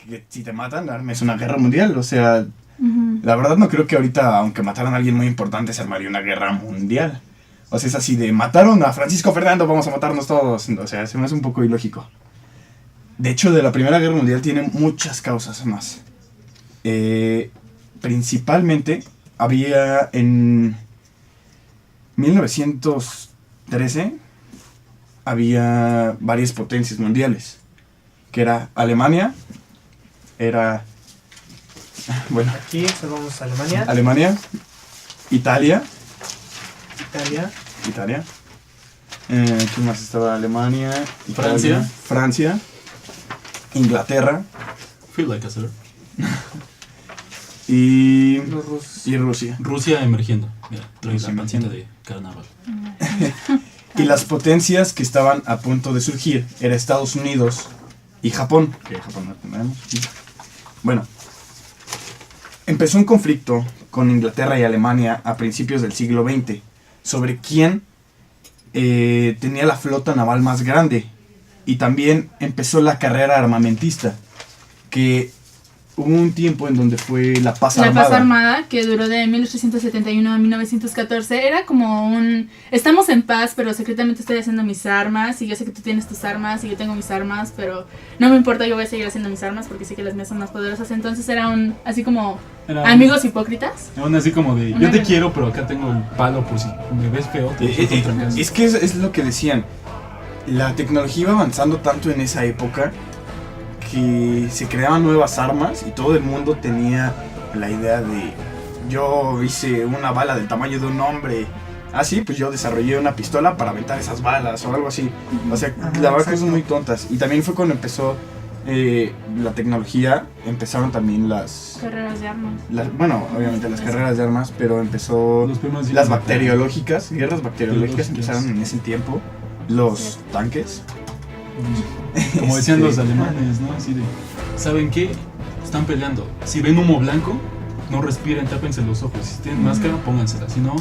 que si te matan, armes una guerra mundial. O sea, la verdad no creo que ahorita, aunque mataran a alguien muy importante, se armaría una guerra mundial. O sea, es así de, mataron a Francisco Fernando, vamos a matarnos todos. O sea, se me hace un poco ilógico. De hecho, de la Primera Guerra Mundial tiene muchas causas más. Principalmente, había en 1913, había varias potencias mundiales. Que era Alemania, bueno, Aquí observamos Alemania. Alemania, Italia. ¿Quién más estaba? Alemania, Italia, Francia, Inglaterra. Feel like a sir. Y Rusia. Rusia emergiendo. Mira, trae Rusia la pancita emergiendo. de carnaval. Y las potencias que estaban a punto de surgir era Estados Unidos y Japón. Que Japón no tenemos. Bueno, empezó un conflicto con Inglaterra y Alemania a principios del siglo XX sobre quién tenía la flota naval más grande. Y también empezó la carrera armamentista, que hubo un tiempo en donde fue la paz armada. La paz armada, que duró de 1871 a 1914, era como un... Estamos en paz, pero secretamente estoy haciendo mis armas, y yo sé que tú tienes tus armas, y yo tengo mis armas, pero no me importa, yo voy a seguir haciendo mis armas, porque sé que las mías son más poderosas. Entonces era un... así como... amigos hipócritas. Aún así como de, yo te quiero, pero acá tengo el palo por si me ves feo. Es que es lo que decían. La tecnología iba avanzando tanto en esa época que se creaban nuevas armas y todo el mundo tenía la idea de, yo hice una bala del tamaño de un hombre, sí, pues yo desarrollé una pistola para aventar esas balas o algo así. O sea, la verdad, cosas muy tontas. Y también fue cuando empezó la tecnología, empezaron también las carreras de armas. Bueno, obviamente las carreras de armas, pero empezó las bacteriológicas, guerras bacteriológicas empezaron en ese tiempo. Los tanques. Como decían los alemanes, ¿no? Así de, ¿saben qué? Están peleando. Si ven humo blanco, no respiren, tápense los ojos. Si tienen máscara, póngansela. Si no,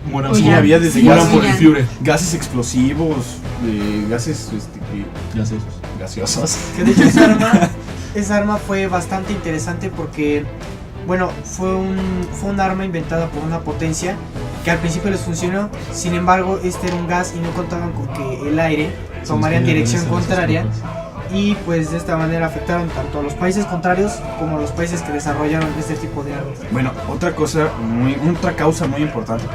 mueran había desde por el fiebre. Gases explosivos, gases gaseosos. Que de hecho esa arma fue bastante interesante porque, bueno, fue un arma inventada por una potencia que al principio les funcionó. Sin embargo, este era un gas y no contaban con que el aire tomaría en dirección contraria, y pues de esta manera afectaron tanto a los países contrarios como a los países que desarrollaron este tipo de armas. Bueno, otra causa muy importante,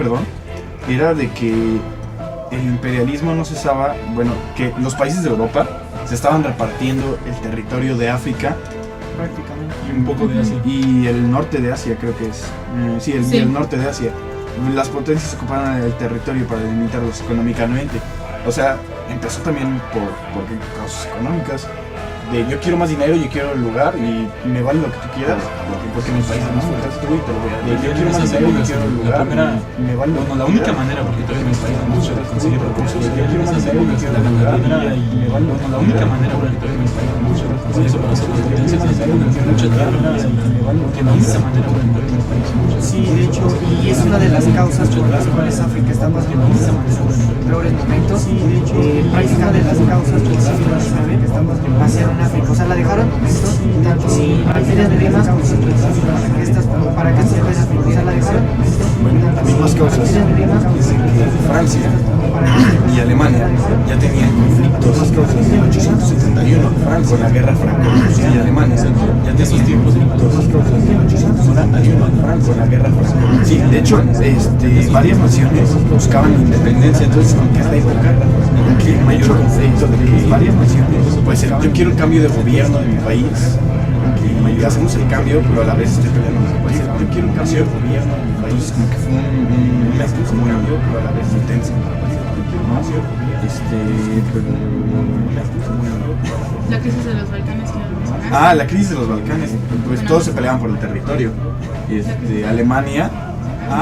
era de que el imperialismo no cesaba, que los países de Europa se estaban repartiendo el territorio de África prácticamente, y un poco de Asia, y el norte de Asia, creo que es el norte de Asia. Las potencias ocupaban el territorio para delimitarlos económicamente. O sea, empezó también por causas económicas. De yo quiero más dinero, yo quiero el lugar y me vale lo que tú quieras, porque mi país es más fuerte tú y te lo voy a dar. Yo quiero más dinero, yo quiero el lugar, me vale lo que la única manera, porque todavía mi país no mucho de conseguir recursos, yo quiero más dinero, yo quiero la ganadería y me vale la única manera, porque todavía mi país no mucho de conseguir eso para hacer las potencias, mucha tierra, que la única manera, porque todavía mi país no mucho. Sí, de hecho, y es una de las causas por las cuales África está pasando por sus peores momentos. Prácticamente las causas por las cuales África está pasando hacia África, o sea, la dejaron tanto sin materias primas como sin recursos para que estas empresas produzcan, la dejaron. Las mismas causas dicen que Francia y Alemania ya tenían conflictos en 1871 con la guerra franco-prusiana, y Alemania ya tenían conflictos con la guerra franco-prusiana. Sí, de hecho, varias naciones buscaban independencia, entonces como que es la época en que el mayor conflicto de que varias naciones, pues yo quiero el cambio de gobierno de mi país, y hacemos el cambio, pero a la vez estoy peleando. Pues yo quiero un cambio de gobierno de mi país, como que fue un cambio, pero a la vez intenso. La crisis de los Balcanes, que lo mencionaste. La crisis de los Balcanes, pues todos se peleaban por el territorio. Alemania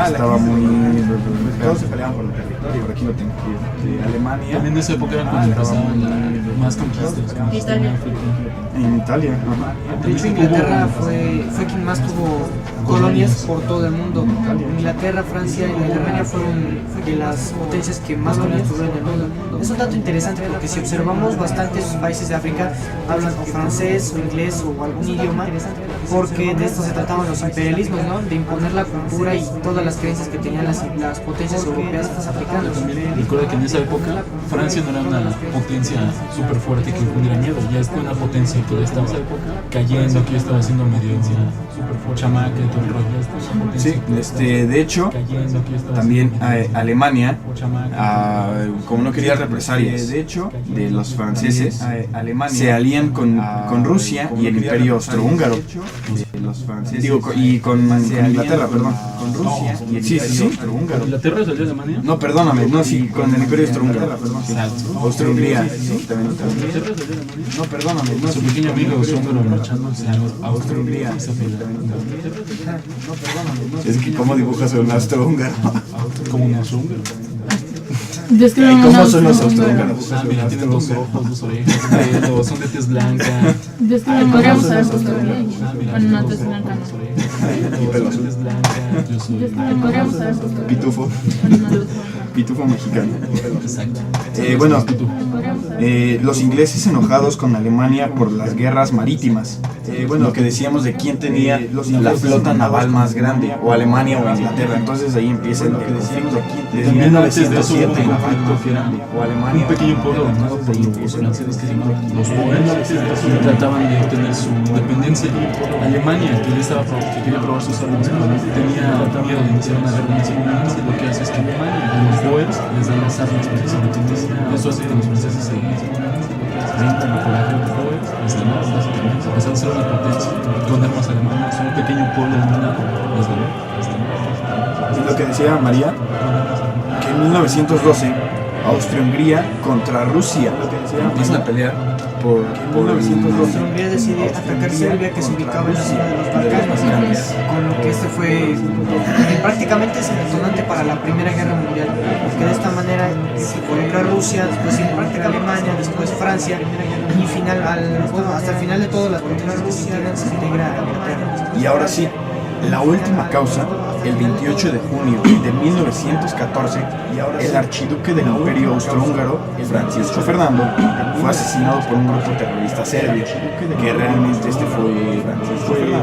estaba muy... Todos se peleaban por el territorio, por aquí lo tengo. Alemania... También en esa época era cuando empezaban más conquistas. Italia. En Italia, De hecho, Inglaterra fue quien más tuvo colonias por todo el mundo. Inglaterra, Francia y Alemania fueron de las potencias que más colonias tuvieron en el mundo. Es un dato interesante porque si observamos bastantes países de África hablan o francés o inglés o algún idioma, porque de esto se trataban los imperialismos, ¿no? De imponer la cultura y todas las creencias que tenían las potencias europeas a los africanos. Recuerda que en esa época Francia no era una potencia súper fuerte que infundiera miedo, ya es una potencia que ya estaba cayendo, que ya estaba haciendo medio chamaca y todo el rollo. Sí, de hecho, también Alemania, como no quería represalias de los franceses, se alían con Rusia y el Imperio Austrohúngaro. Y con Inglaterra, perdón. Con Rusia y el Imperio Austrohúngaro. ¿Inglaterra salió de Alemania? No, perdóname, no, sí, con el Imperio Austrohúngaro, perdón. Austro-Hungría, sí, también. No, perdóname, no, Su pequeño amigo húngaro marchándose a Austro-Hungría. Es que cómo dibujas un austrohúngaro. como un húngaro. Describe ¿Cómo son los austrohúngaros? Mira, tienen dos ojos, dos orejas, dedos, son de tez blanca. Describe podríamos saber tu historia. Bueno, no te suena tan. Y pelo azul. Tez blanca, yo soy. Podríamos saber tu historia. Pitufo. Pitufo mexicano. Exacto. Bueno, los ingleses enojados con Alemania por las guerras marítimas. Lo que decíamos de quién tenía la flota naval más grande, o Alemania o Inglaterra. Entonces ahí empieza el conflicto. Desde También antes de eso hubo un 1907 conflicto que era o Alemania. un pequeño pueblo dominado por los franceses que se llamaban los Boers, que trataban de obtener su independencia. Alemania, que quería probar sus armas, tenía miedo de iniciar una guerra en ese momento. Lo que hace es que Alemania y los Boers les dan las armas para que se independencien. Eso hace que los franceses se rindan por la guerra de los Boers, les dan armas, empezaron a ser una potencia con armas alemanas, un pequeño pueblo dominado, les ganó. Es lo que decía María, que en 1912 Austria-Hungría contra Rusia empiezan a pelear por 1912. Hungría decide atacar Serbia, que se ubicaba en la zona de los Balcanes, con lo que este fue prácticamente es el detonante para la Primera Guerra Mundial, porque de esta manera se involucra Rusia, después se involucra Alemania, después Francia, y hasta el final de todas las potencias que se integran se integra Inglaterra. Y ahora sí, la última causa, el 28 de junio de 1914, el archiduque del Imperio Austrohúngaro, Francisco Fernando, fue asesinado por un grupo terrorista serbio, que realmente fue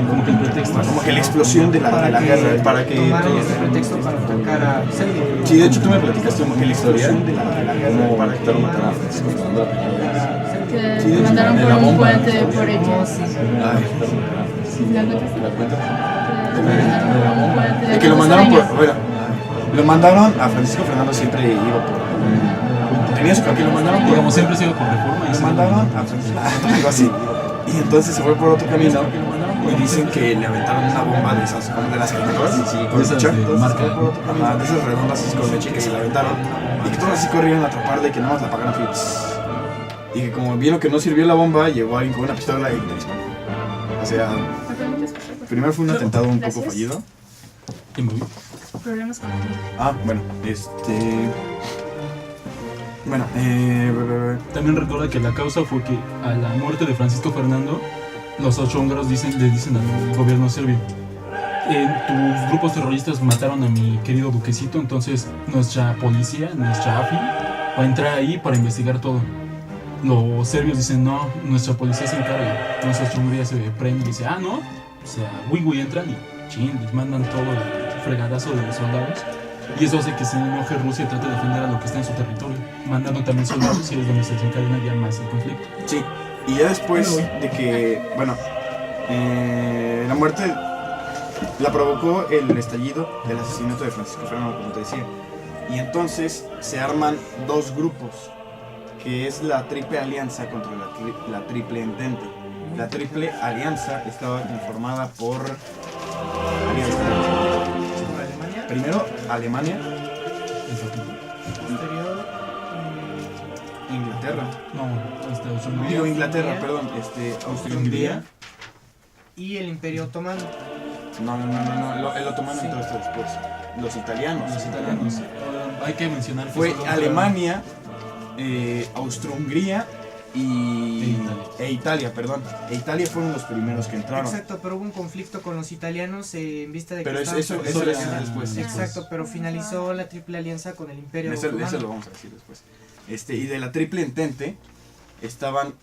Como que el pretexto. como que la explosión de la guerra, para que Tomaron todos... este pretexto para atacar a Serbia. Sí, de hecho tú me platicaste como que la historia, cómo para quitar matar a Francisco Fernando la primera vez. Que te mandaron por un puente por X. Ay, ¿La contaste? ¿la cuenta? De Que lo mandaron lo mandaron a Francisco Fernando, siempre iba por... Tenía su que lo mandaron por... Como siempre se iba por reforma. Lo mandaron a Francisco algo así. Y entonces se fue por otro camino y dicen que le aventaron una bomba de esas, como de las que con esas leche. de marca. Ajá, de esas redondas así con leche que se la aventaron. Y que todos así corrieron a atraparla y que nada más la apagaron así. Y que como vieron que no sirvió la bomba, llegó alguien con una pistola y le disparó. O sea, primero fue un atentado un poco fallido. Y me voy. Problemas con Bueno, Bueno, También recuerda que la causa fue que a la muerte de Francisco Fernando, los austrohúngaros le dicen al gobierno serbio: tus grupos terroristas mataron a mi querido duquecito, entonces nuestra policía, nuestra AFI, va a entrar ahí para investigar todo. Los serbios dicen: no, nuestra policía se encarga. Entonces Austria-Hungría se prende y dice: no. O sea, Wingui entran y les mandan todo el fregadazo de los soldados. Y eso hace que se enoje Rusia y trate de defender a lo que está en su territorio, mandando también soldados, y es donde se desencadena ya más el conflicto. sí, y ya después de que, la muerte la provocó el estallido del asesinato de Francisco Fernando, como te decía. Y entonces se arman dos grupos, que es la Triple Alianza contra la Triple Entente. La Triple Alianza estaba conformada por primero Alemania, Inglaterra, No, Inglaterra, perdón, Austria-Hungría Y el Imperio Otomano. No, el otomano entró hasta después. los italianos. Los italianos. Hay que mencionar que Fue solo Alemania, Austro-Hungría E Italia, perdón. Italia fueron los primeros que entraron. Exacto, pero hubo un conflicto con los italianos en vista de que Pero estaban eso sobre- lo decimos después. Exacto, pero finalizó la Triple Alianza con el Imperio Eso Otomano. lo vamos a decir después. Y de la Triple Entente estaban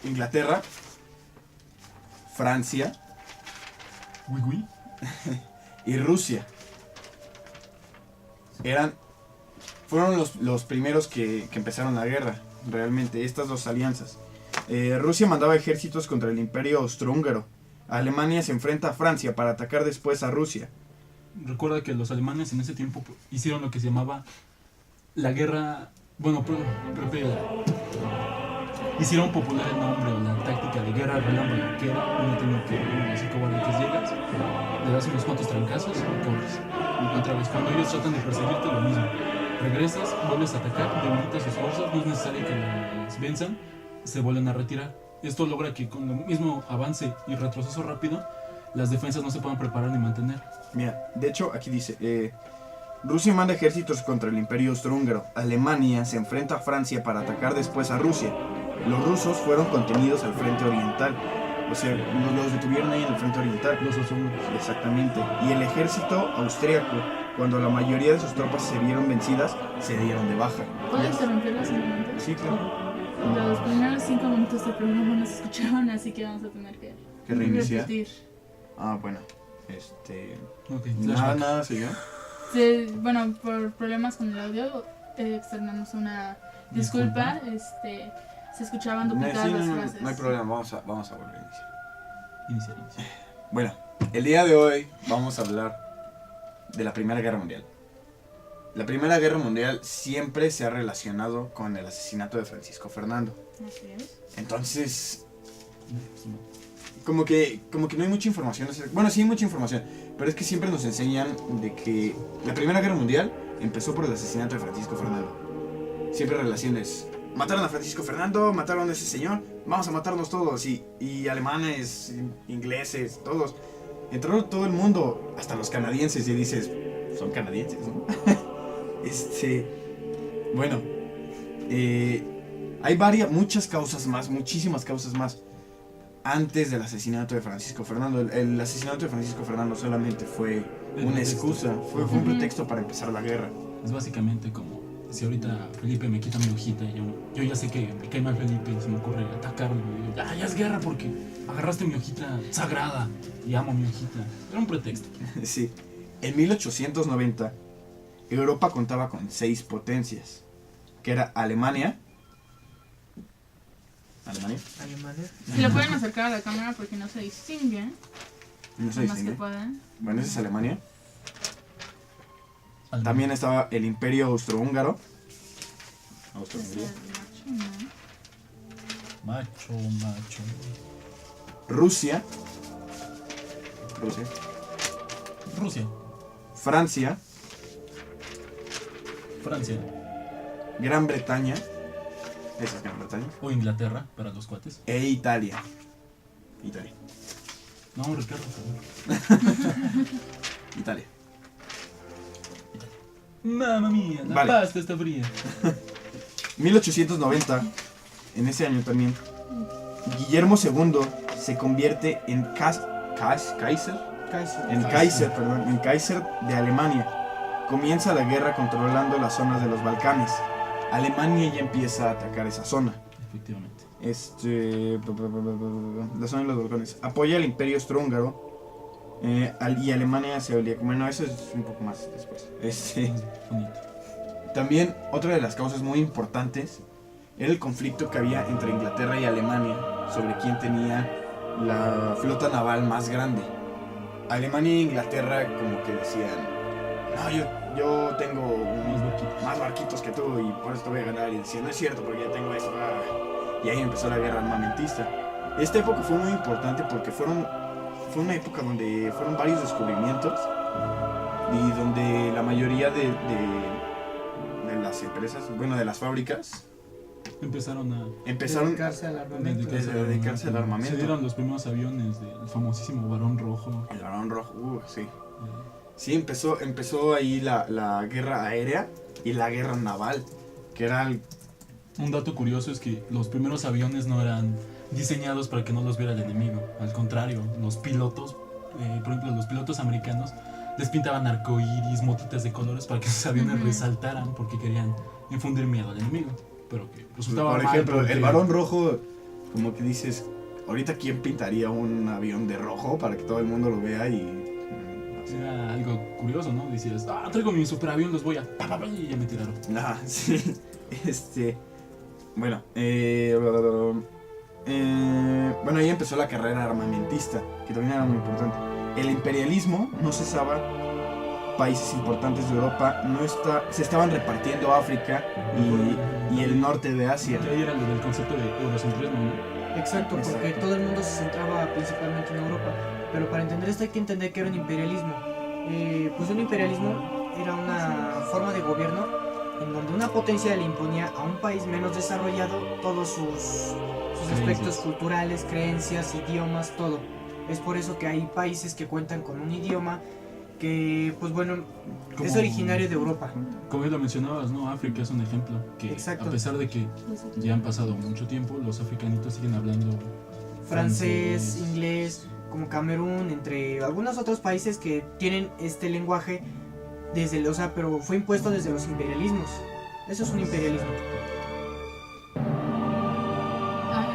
Inglaterra, Francia Oui, oui. y Rusia. Fueron los primeros que empezaron la guerra, realmente, estas dos alianzas. Rusia mandaba ejércitos contra el Imperio Austrohúngaro. Alemania se enfrenta a Francia para atacar después a Rusia. Recuerda que los alemanes en ese tiempo hicieron lo que se llamaba la guerra. Bueno, hicieron popular el nombre o la táctica de guerra relámpago, que era una técnica así como la que llegas, le das unos cuantos trancazos y corres. Otra vez, cuando ellos tratan de perseguirte, lo mismo. Regresas, vuelves a atacar, debilitas sus fuerzas, no es necesario que las venzan, se vuelven a retirar. Esto logra que con el mismo avance y retroceso rápido, las defensas no se puedan preparar ni mantener. Mira, de hecho, aquí dice: Rusia manda ejércitos contra el Imperio Austrohúngaro. Alemania se enfrenta a Francia para atacar después a Rusia. Los rusos fueron contenidos al frente oriental. O sea, los detuvieron ahí en el frente oriental. Los austrohúngaros. Exactamente. Y el ejército austríaco, cuando la mayoría de sus tropas se vieron vencidas, se dieron de baja. ¿Puedo interrumpirlos un momento? Sí, claro. Los primeros 5 minutos del programa no se escucharon, así que vamos a tener que reiniciar. repetir. Ah, bueno. Ok, Nada, ¿siguió? Sí, bueno, por problemas con el audio, externamos una disculpa. Se escuchaban duplicadas las frases. No hay problema, vamos a volver a iniciar. Iniciar. Bueno, el día de hoy vamos a hablar de la Primera Guerra Mundial. La Primera Guerra Mundial siempre se ha relacionado con el asesinato de Francisco Fernando. Así es. Entonces, como que no hay mucha información. Bueno, sí hay mucha información, pero es que siempre nos enseñan de que la Primera Guerra Mundial empezó por el asesinato de Francisco Fernando. Siempre relaciones. Mataron a Francisco Fernando, mataron a ese señor, vamos a matarnos todos. Y alemanes, ingleses, todos. Entró todo el mundo, hasta los canadienses, y dices, son canadienses, ¿no? Bueno, hay muchas causas más, muchísimas causas más antes del asesinato de Francisco Fernando. El asesinato de Francisco Fernando solamente fue una excusa, fue un pretexto para empezar la guerra. Es básicamente como si ahorita Felipe me quita mi hojita y yo ya sé que me cae mal Felipe y se me ocurre atacarlo. Y digo, ya es guerra porque agarraste mi hojita sagrada y amo mi hojita. Era un pretexto. Sí. En 1890, Europa contaba con 6 potencias, que era Alemania. Alemania. Si lo pueden acercar a la cámara porque no se distingue. No sé Lo más que distingue. puedan. Bueno, esa es Alemania. También estaba el Imperio Austrohúngaro. Ese es macho, ¿no? Macho. Rusia. Rusia. Francia. Gran Bretaña. Esa es Gran Bretaña. O Inglaterra para los cuates. E Italia. No, Ricardo, por favor. Italia. Mamma mía, la Vale. pasta está fría. 1890, en ese año también, Guillermo II se convierte en Kaiser de Alemania. Comienza la guerra controlando las zonas de los Balcanes. Alemania ya empieza a atacar esa zona. Efectivamente. La zona de los Balcanes. Apoya al Imperio Austrohúngaro. Y Alemania se olía. Bueno, eso es un poco más después. Bonito. También otra de las causas muy importantes era el conflicto que había entre Inglaterra y Alemania sobre quién tenía la flota naval más grande. Alemania e Inglaterra como que decían, no, yo tengo más barquitos que tú y por eso te voy a ganar. Y decían, no es cierto porque ya tengo eso. Y ahí empezó la guerra armamentista. Esta época fue muy importante porque fue una época donde fueron varios descubrimientos y donde la mayoría de las empresas, bueno, de las fábricas, Empezaron a dedicarse al armamento. dedicarse al armamento. Se dieron los primeros aviones del famosísimo Barón Rojo. El Barón Rojo, sí. Sí, empezó ahí la guerra aérea y la guerra naval, que era Un dato curioso es que los primeros aviones no eran diseñados para que no los viera el enemigo. Al contrario, los pilotos, por ejemplo, los pilotos americanos, les pintaban arcoíris, motitas de colores para que sus aviones resaltaran porque querían infundir miedo al enemigo. Pero que resultaba por mal ejemplo, porque- el Barón Rojo, como que dices, ahorita quién pintaría un avión de rojo para que todo el mundo lo vea y... Era algo curioso, ¿no? Decías, traigo mi superavión, los voy a... y ya me tiraron. Ah, sí. Bueno, bueno, ahí empezó la carrera armamentista, que también era muy importante. El imperialismo no cesaba, países importantes de Europa se estaban repartiendo África y el norte de Asia. Que ahí era lo del concepto de eurocentrismo, ¿no? Exacto, porque Exacto. todo el mundo se centraba principalmente en Europa. Pero para entender esto hay que entender que era un imperialismo. Pues un imperialismo era una forma de gobierno en donde una potencia le imponía a un país menos desarrollado todos sus aspectos culturales, creencias, idiomas, todo. Es por eso que hay países que cuentan con un idioma que, pues bueno, es Como- originario de Europa. Como ya lo mencionabas, ¿no? África es un ejemplo que Exacto. a pesar de que ya han pasado mucho tiempo, los africanitos siguen hablando Francés, inglés, como Camerún, entre algunos otros países que tienen este lenguaje pero fue impuesto desde los imperialismos. Eso es un imperialismo.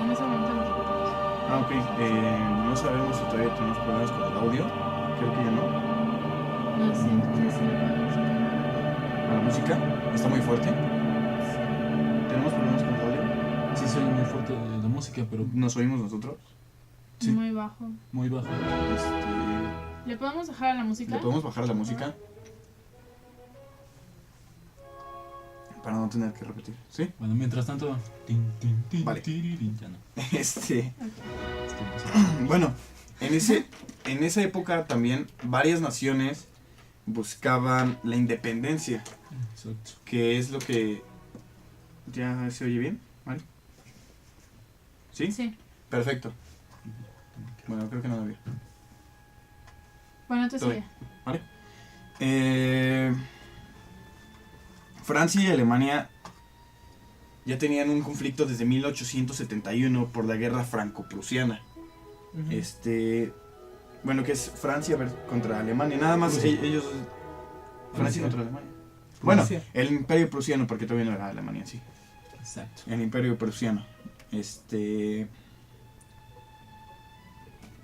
En ese momento no. Ah, ok. No sabemos si todavía tenemos problemas con el audio. Creo que ya no. No sé, entonces sí lo podemos hacer. La música está muy fuerte. ¿Tenemos problemas con el audio? sí se oye muy fuerte la música, pero ¿Nos oímos nosotros? Sí. Muy bajo. muy baja. ¿Le podemos dejar a la música? ¿Le podemos bajar la música? Para no tener que repetir, ¿sí? Bueno, mientras tanto, tin, tin, tin, Vale. tirirín, ya no. Este, Es que no sé. bueno, en esa época también varias naciones buscaban la independencia, Exacto. que es lo que... ¿Ya se oye bien, Mari? ¿Sí? Sí. Perfecto. Bueno, creo que no lo vi. Bueno, entonces Todo sigue. Francia y Alemania ya tenían un conflicto desde 1871 por la guerra franco-prusiana. Ujú. Bueno, que es Francia contra Alemania, nada más Prusia. ellos... Francia Prusia. contra Alemania. Bueno, Prusia. el imperio prusiano, porque todavía no era Alemania, sí. Exacto. El imperio prusiano.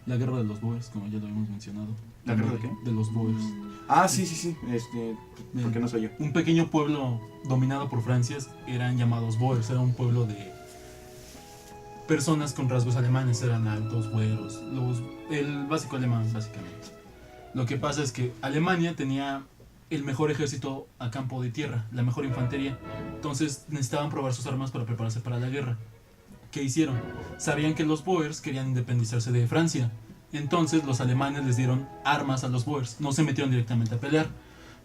La guerra de los Boers, como ya lo habíamos mencionado. ¿La guerra de qué? De los Boers. Ah, sí. ¿Por qué no soy yo? Un pequeño pueblo dominado por Francia eran llamados Boers. Era un pueblo de personas con rasgos alemanes. Eran altos, güeros. El básico alemán, básicamente. Lo que pasa es que Alemania tenía el mejor ejército a campo de tierra, la mejor infantería. Entonces necesitaban probar sus armas para prepararse para la guerra. ¿Qué hicieron? Sabían que los Boers querían independizarse de Francia. Entonces los alemanes les dieron armas a los Boers. No se metieron directamente a pelear.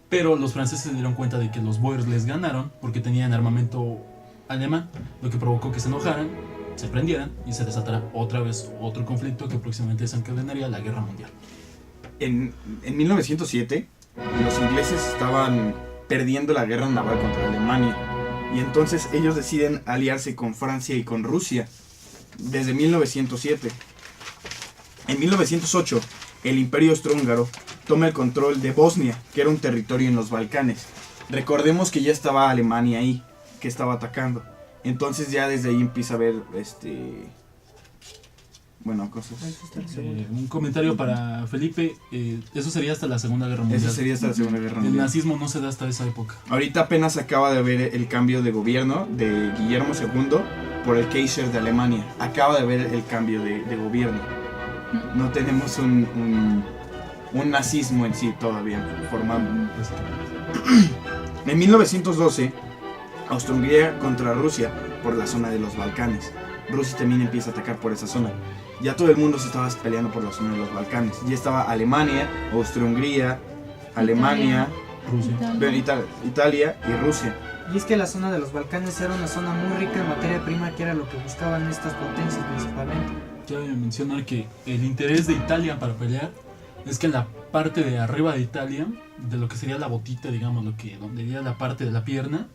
Pero los franceses se dieron cuenta de que los Boers les ganaron porque tenían armamento alemán, lo que provocó que se enojaran, se prendieran y se desatara otra vez otro conflicto que próximamente desencadenaría la guerra mundial. En 1907, los ingleses estaban perdiendo la guerra naval contra Alemania. Y entonces ellos deciden aliarse con Francia y con Rusia. Desde 1907. En 1908, el Imperio Austrohúngaro toma el control de Bosnia, que era un territorio en los Balcanes. Recordemos que ya estaba Alemania ahí, que estaba atacando. Entonces ya desde ahí empieza a haber cosas. Un comentario para Felipe. Eso sería hasta la Segunda Guerra Mundial. Eso sería hasta la Segunda Guerra El Mundial. nazismo no se da hasta esa época. Ahorita apenas acaba de haber el cambio de gobierno de Guillermo II por el Kaiser de Alemania. Acaba de haber el cambio de gobierno. No tenemos un nazismo en sí todavía formado. En 1912, Austria-Hungría contra Rusia por la zona de los Balcanes. Rusia también empieza a atacar por esa zona. Ya todo el mundo se estaba peleando por la zona de los Balcanes. Ya estaba Alemania, Austria-Hungría, Alemania, Rusia. Italia y Rusia. Y es que la zona de los Balcanes era una zona muy rica en materia prima, que era lo que buscaban estas potencias principalmente. Cabe mencionar que el interés de Italia para pelear es que en la parte de arriba de Italia, de lo que sería la botita, digamos, donde iría la parte de la pierna,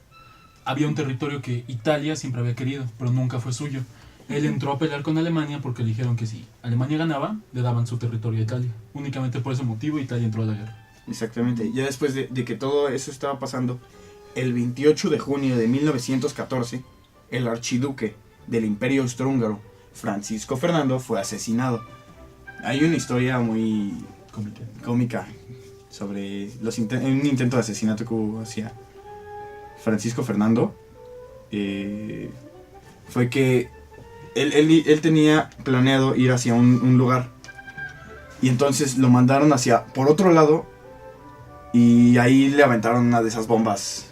había un territorio que Italia siempre había querido, pero nunca fue suyo. Él entró a pelear con Alemania porque le dijeron que si Alemania ganaba, le daban su territorio a Italia. Únicamente por ese motivo Italia entró a la guerra. Exactamente. Ya después de que todo eso estaba pasando, el 28 de junio de 1914, el archiduque del Imperio Austrohúngaro, Francisco Fernando, fue asesinado. Hay una historia muy cómica sobre un intento de asesinato que hubo hacia Francisco Fernando. Fue que él tenía planeado ir hacia un lugar, y entonces lo mandaron por otro lado, y ahí le aventaron una de esas bombas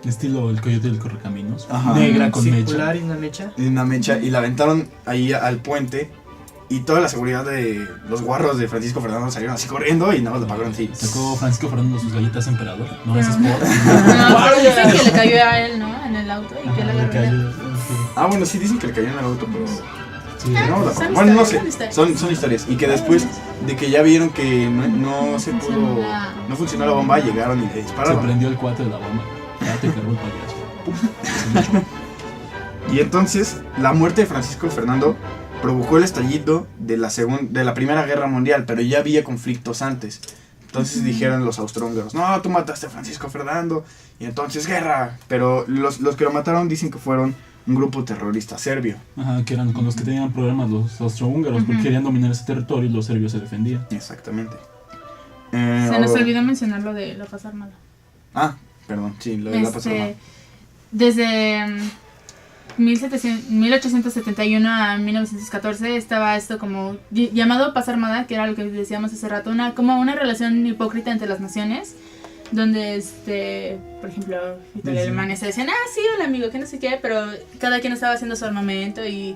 estilo el coyote del correcaminos. Ajá. Negra con circular mecha. y una mecha. Y la aventaron ahí al puente, y toda la seguridad de los guarros de Francisco Fernando salieron así corriendo y nada más le pagaron así. Sacó Francisco Fernando sus galletas emperador. No, es sport. No, pero dicen que le cayó a él, ¿no? En el auto y que le Le agarró. cayó, Ah, bueno, sí dicen que le cayó en el auto, pero sí. no, son bueno, no sé, historias, son historias. son historias. Y que después de que ya vieron que no se pudo, no funcionó la bomba, llegaron y le Se dispararon. prendió el cuate de la bomba. Ya te cargó el payaso. Y entonces la muerte de Francisco Fernando provocó el estallido de la Primera Guerra Mundial, pero ya había conflictos antes. Entonces dijeron los austrohúngaros: no, tú mataste a Francisco Fernando, y entonces guerra. Pero los que lo mataron dicen que fueron un grupo terrorista serbio. Ajá, que eran con los que tenían problemas los austrohúngaros, porque querían dominar ese territorio y los serbios se defendían. Exactamente. Se nos olvidó mencionar lo de la paz armada. Ah, perdón, sí, lo de la paz armada. Desde 1871 a 1914 estaba esto como llamado paz armada, que era lo que decíamos hace rato, como una relación hipócrita entre las naciones, donde por ejemplo, Italia y Alemania se decían, sí, hola amigo, que no sé qué, pero cada quien estaba haciendo su armamento y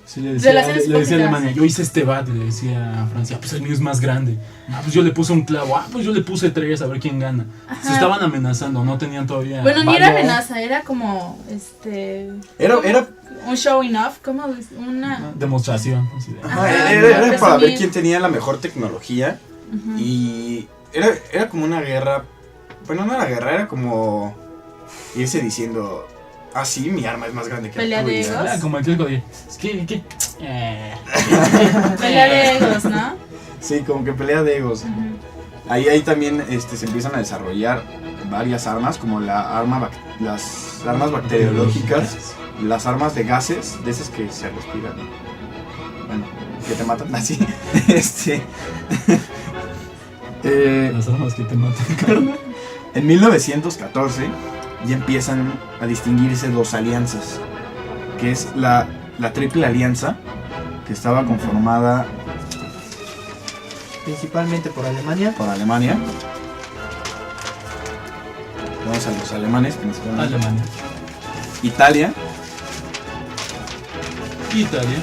Sí, le decía relaciones a hipócritas. Alemania, yo hice este bat, y le decía a Francia, pues el mío es más grande. Pues yo le puse un clavo, pues yo le puse 3, a ver quién gana. Ajá. Se estaban amenazando, no tenían todavía Bueno, ni era valor. amenaza, era como Era un showing off, como una Demostración. Así de, Ajá, era para ver presumir. quién tenía la mejor tecnología. Ujú. Y era como una guerra. Bueno, no era guerra, era como irse diciendo: sí, mi arma es más grande que Pelea la de tuya. egos. como el clásico de, es que pelea de egos, ¿no? Sí, como que pelea de egos. Ujú. Ahí también se empiezan a desarrollar varias armas, como las armas bacteriológicas, las armas de gases, de esas que se respiran. Bueno, que te matan así. Las armas que te matan, carnal. En 1914 ya empiezan a distinguirse dos alianzas, que es la Triple Alianza, que estaba conformada Principalmente por Alemania. por Alemania. Vamos a los alemanes, principalmente. Alemania, Italia, Italia,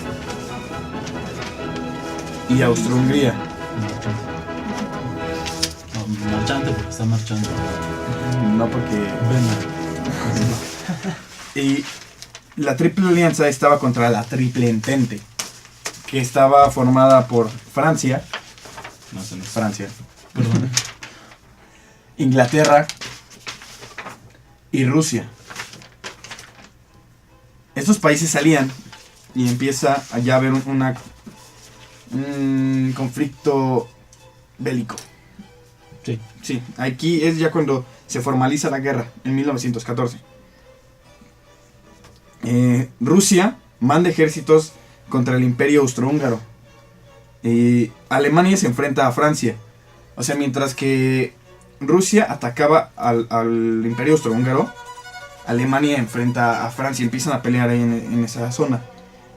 y Austro-Hungría. Marchante porque está marchando. No porque... Ven. Y la Triple Alianza estaba contra la Triple Entente, que estaba formada por Francia, No sé, no sé. Francia, Perdón. Inglaterra y Rusia. Estos países salían y empieza a ya haber un conflicto bélico. Sí. Sí, aquí es ya cuando se formaliza la guerra, en 1914. Rusia manda ejércitos contra el Imperio Austrohúngaro. Alemania se enfrenta a Francia. O sea, mientras que Rusia atacaba al Imperio Austrohúngaro, Alemania enfrenta a Francia. Empiezan a pelear ahí en esa zona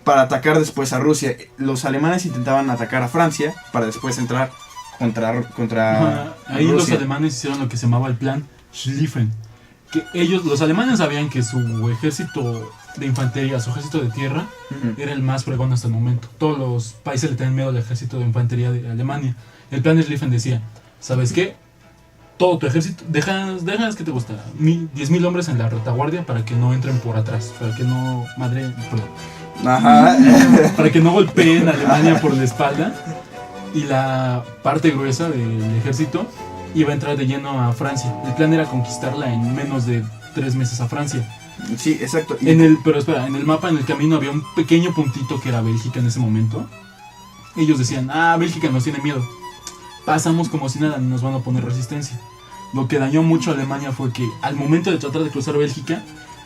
para atacar después a Rusia. Los alemanes intentaban atacar a Francia para después entrar contra Ajá, ahí los Rusia. alemanes hicieron lo que se llamaba el plan Schlieffen. Que los alemanes sabían que su ejército de infantería, su ejército de tierra, Ujú. era el más fregón hasta el momento. Todos los países le tenían miedo al ejército de infantería de Alemania. El plan de Schlieffen decía, ¿sabes qué? Todo tu ejército, dejas que te gusta, 10,000 hombres en la retaguardia para que no entren por atrás, para que no Ajá. para que no golpeen a Alemania por la espalda. y la parte gruesa del ejército iba a entrar de lleno a Francia. El plan era conquistarla en menos de 3 meses a Francia. Sí, exacto. Y Pero espera, en el mapa, en el camino había un pequeño puntito que era Bélgica en ese momento. Ellos decían, Bélgica nos tiene miedo. Pasamos como si nada, nos van a poner resistencia. Lo que dañó mucho a Alemania fue que al momento de tratar de cruzar Bélgica,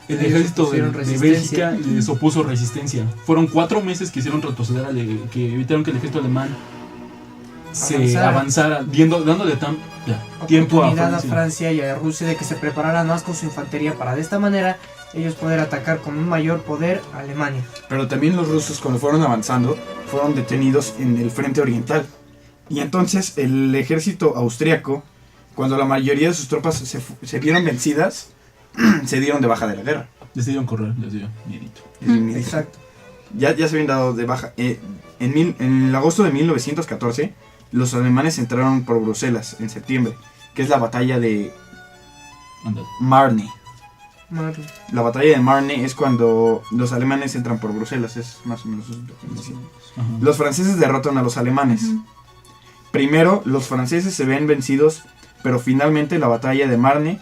el Ellos ejército de pusieron resistencia. Bélgica les opuso resistencia. Fueron 4 meses que hicieron retroceder, que evitaron que el ejército alemán se avanzara, dándole tiempo a oportunidad Francia. a Francia y a Rusia de que se prepararan más con su infantería para de esta manera ellos poder atacar con un mayor poder a Alemania. Pero también los rusos, cuando fueron avanzando, fueron detenidos en el frente oriental. Y entonces el ejército austriaco, cuando la mayoría de sus tropas se vieron vencidas, se dieron de baja de la guerra. Decidieron correr, les dio miedito. Exacto. Ya se habían dado de baja. En el agosto de 1914, los alemanes entraron por Bruselas en septiembre, que es la batalla de Anda. Marne. Madre. La batalla de Marne es cuando los alemanes entran por Bruselas, es más o menos eso lo que decía. Ajá. Los franceses derrotan a los alemanes. Primero, los franceses se ven vencidos, pero finalmente la batalla de Marne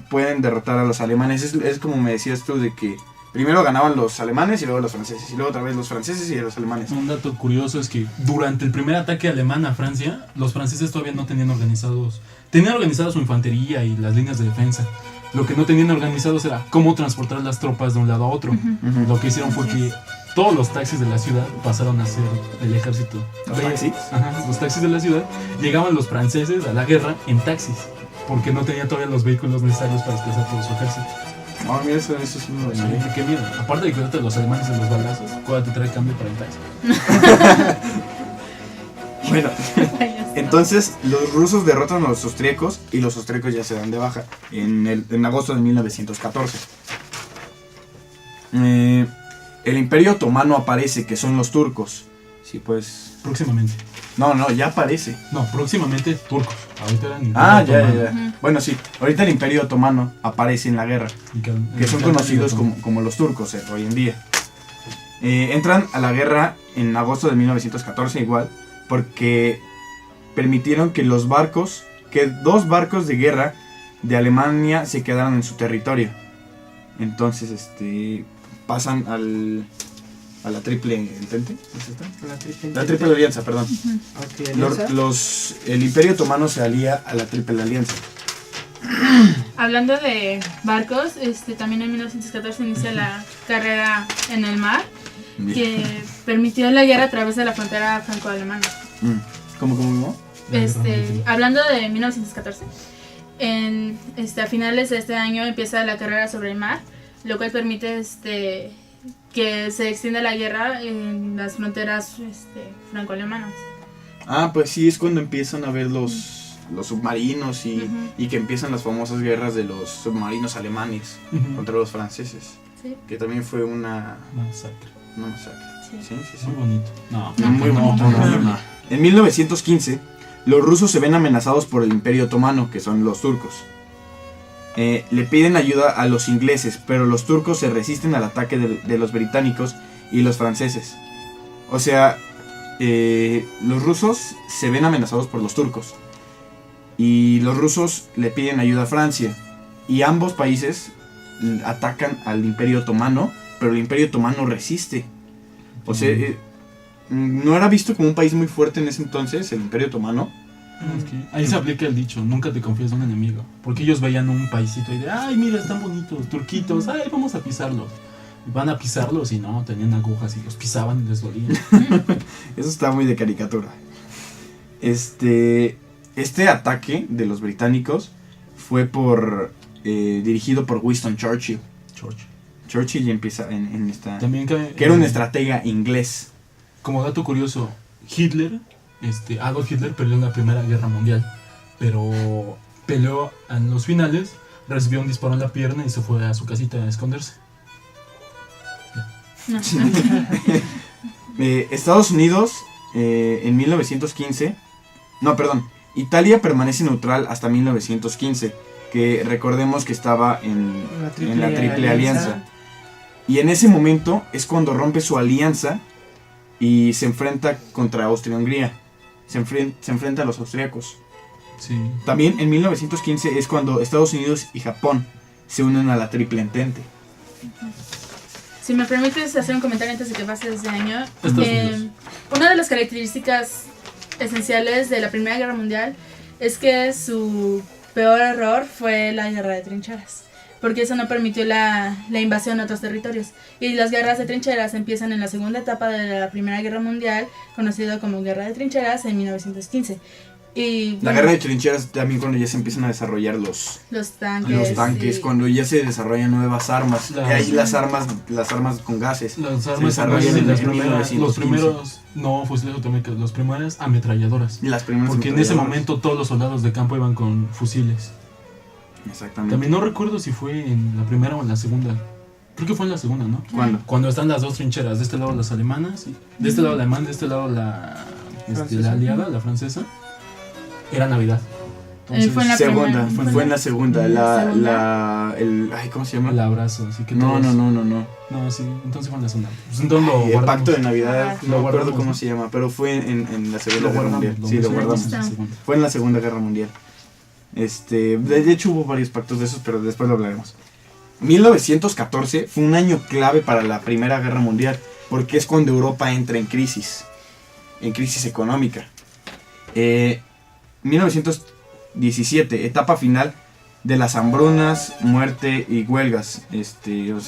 pueden derrotar a los alemanes. Es como me decías tú, de que primero ganaban los alemanes y luego los franceses, y luego otra vez los franceses y los alemanes. Un dato curioso es que durante el primer ataque alemán a Francia, los franceses todavía no tenían organizados. Tenían organizada su infantería y las líneas de defensa. Lo que no tenían organizados era cómo transportar las tropas de un lado a otro. Ujú. Lo que hicieron fue que todos los taxis de la ciudad pasaron a ser del ejército. ¿Los taxis? Ajá, los taxis de la ciudad. Llegaban los franceses a la guerra en taxis, porque no tenían todavía los vehículos necesarios para desplazar todo su ejército. Mira, eso es uno de Sí, los... qué miedo. Aparte de cuidarte de los alemanes en los balazos, ¿cuál te trae cambio para el taxi? Bueno, entonces los rusos derrotan a los austríacos y los austríacos ya se dan de baja en agosto de 1914. El Imperio Otomano aparece, que son los turcos. Sí, pues... Próximamente. No, ya aparece. No, próximamente turcos. Ahorita eran Ya. Bueno, sí. Ahorita el Imperio Otomano aparece en la guerra, que son conocidos como los turcos hoy en día. Entran a la guerra en agosto de 1914 igual, porque permitieron que dos barcos de guerra de Alemania se quedaran en su territorio. Entonces, pasan a la triple entente. ¿Es esta? La triple alianza, perdón. El Imperio Otomano se alía a la triple alianza. Hablando de barcos, también en 1914 inicia la carrera en el mar, que permitió la guerra a través de la frontera franco-alemana. ¿Cómo? Hablando de 1914, a finales de este año empieza la carrera sobre el mar, lo cual permite que se extienda la guerra en las fronteras franco-alemanas. Pues sí, es cuando empiezan a ver los submarinos y que empiezan las famosas guerras de los submarinos alemanes contra los franceses. Sí. Que también fue una masacre. Sí. Muy bonito. No, muy bonito. No. En 1915, los rusos se ven amenazados por el Imperio Otomano, que son los turcos. Le piden ayuda a los ingleses, pero los turcos se resisten al ataque de los británicos y los franceses. O sea, los rusos se ven amenazados por los turcos. Y los rusos le piden ayuda a Francia. Y ambos países atacan al Imperio Otomano, pero el Imperio Otomano resiste. O sea, no era visto como un país muy fuerte en ese entonces, el Imperio Otomano. Es que ahí se aplica el dicho, nunca te confíes de un enemigo. Porque ellos veían un paisito y de, ay, mira, están bonitos, turquitos, ay, vamos a pisarlos. Van a pisarlos y no, tenían agujas y los pisaban y les dolía. Eso está muy de caricatura. Este ataque de los británicos fue dirigido por Winston Churchill. Churchill ya empieza en esta... También que era un estratega inglés. Como dato curioso, Adolf Hitler peleó en la Primera Guerra Mundial, pero peleó en los finales, recibió un disparo en la pierna y se fue a su casita a esconderse. Estados Unidos en 1915... No, perdón. Italia permanece neutral hasta 1915, que recordemos que estaba en la Triple Alianza. Y en ese momento es cuando rompe su alianza y se enfrenta contra Austria-Hungría. se enfrenta a los austriacos. Sí. También en 1915 es cuando Estados Unidos y Japón se unen a la Triple Entente. Si me permites hacer un comentario antes de que pase ese año. Estados Unidos. Una de las características esenciales de la Primera Guerra Mundial es que su peor error fue la guerra de trincheras, porque eso no permitió la invasión a otros territorios. Y las guerras de trincheras empiezan en la segunda etapa de la Primera Guerra Mundial, conocido como Guerra de Trincheras, en 1915. Y, La guerra de trincheras también cuando ya se empiezan a desarrollar los tanques, sí. cuando ya se desarrollan nuevas armas. Ahí las armas con gases. Las se armas desarrollan en en 1915. los primeros, no fusiles automáticos, los primeros ametralladoras. Las primeras Porque en ese ametralladoras. momento todos los soldados de campo iban con fusiles. Exactamente. También no recuerdo si fue en la primera o en la segunda. Creo que fue en la segunda, ¿no? ¿Cuándo? Cuando están las dos trincheras, de este lado las alemanas, de este lado la alemana, de este lado la aliada, la francesa. Era Navidad. Entonces, Fue en la Segunda, primera, fue en la segunda. Ay, ¿cómo se llama? el abrazo, así que No. No, sí, entonces fue en la segunda. Pues entonces lo El guardamos. pacto de Navidad, Ah, no me acuerdo guardamos, cómo ¿no? se llama, pero fue en la Segunda Lo Guerra guardamos, Mundial. Sí, lo guardamos. en la segunda. Fue en la Segunda Guerra Mundial. De hecho hubo varios pactos de esos, pero después lo hablaremos. 1914 fue un año clave para la Primera Guerra Mundial, porque es cuando Europa entra en crisis económica. 1917, etapa final de las hambrunas, muerte y huelgas.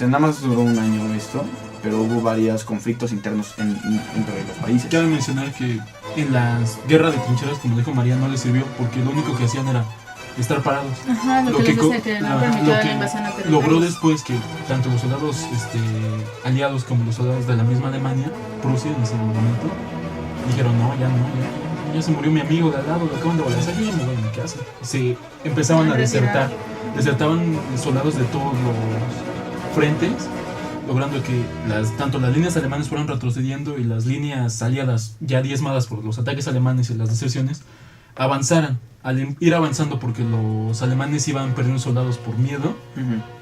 Nada más duró un año esto, pero hubo varios conflictos internos entre los países. Cabe mencionar que en las guerras de trincheras, como dijo María, no les sirvió porque lo único que hacían era estar parados. Ajá, lo que les decía, que no permitió la invasión a territorios. logró después que tanto los soldados aliados como los soldados de la misma Alemania, Prusia en ese momento, dijeron ya se murió mi amigo de al lado, lo acaban de balazar, yo ya me voy a mi casa. Se empezaban a desertar, desertaban soldados de todos los frentes, logrando que tanto las líneas alemanas fueran retrocediendo y las líneas aliadas, ya diezmadas por los ataques alemanes y las deserciones, avanzaran. Al ir avanzando porque los alemanes iban perdiendo soldados por miedo,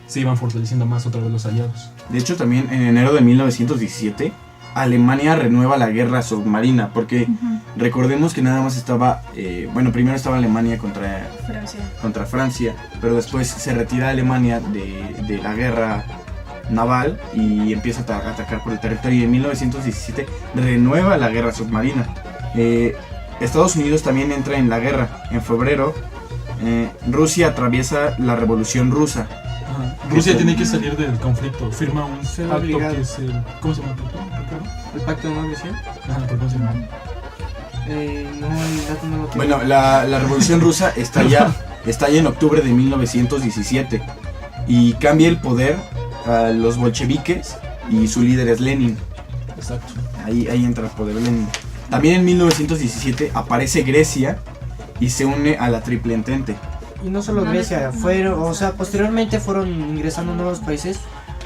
se iban fortaleciendo más otra vez los aliados. De hecho, también en enero de 1917, Alemania renueva la guerra submarina, porque recordemos que nada más estaba, primero estaba Alemania contra Francia, pero después se retira Alemania de la guerra naval y empieza a atacar por el territorio, y en 1917 renueva la guerra submarina. Estados Unidos también entra en la guerra. En febrero, Rusia atraviesa la Revolución Rusa. Rusia tiene que salir del conflicto, firma un pacto obligado. que es el... ¿Cómo se llama el pacto? ¿El pacto de no agresión? Ajá, ¿pero cómo se llama? No, el dato no lo tengo. Bueno, la Revolución Rusa estalla en octubre de 1917 y cambia el poder a los bolcheviques y su líder es Lenin. Exacto. Ahí entra el poder de Lenin. También en 1917 aparece Grecia y se une a la Triple Entente. Y no solo Grecia, posteriormente fueron ingresando nuevos países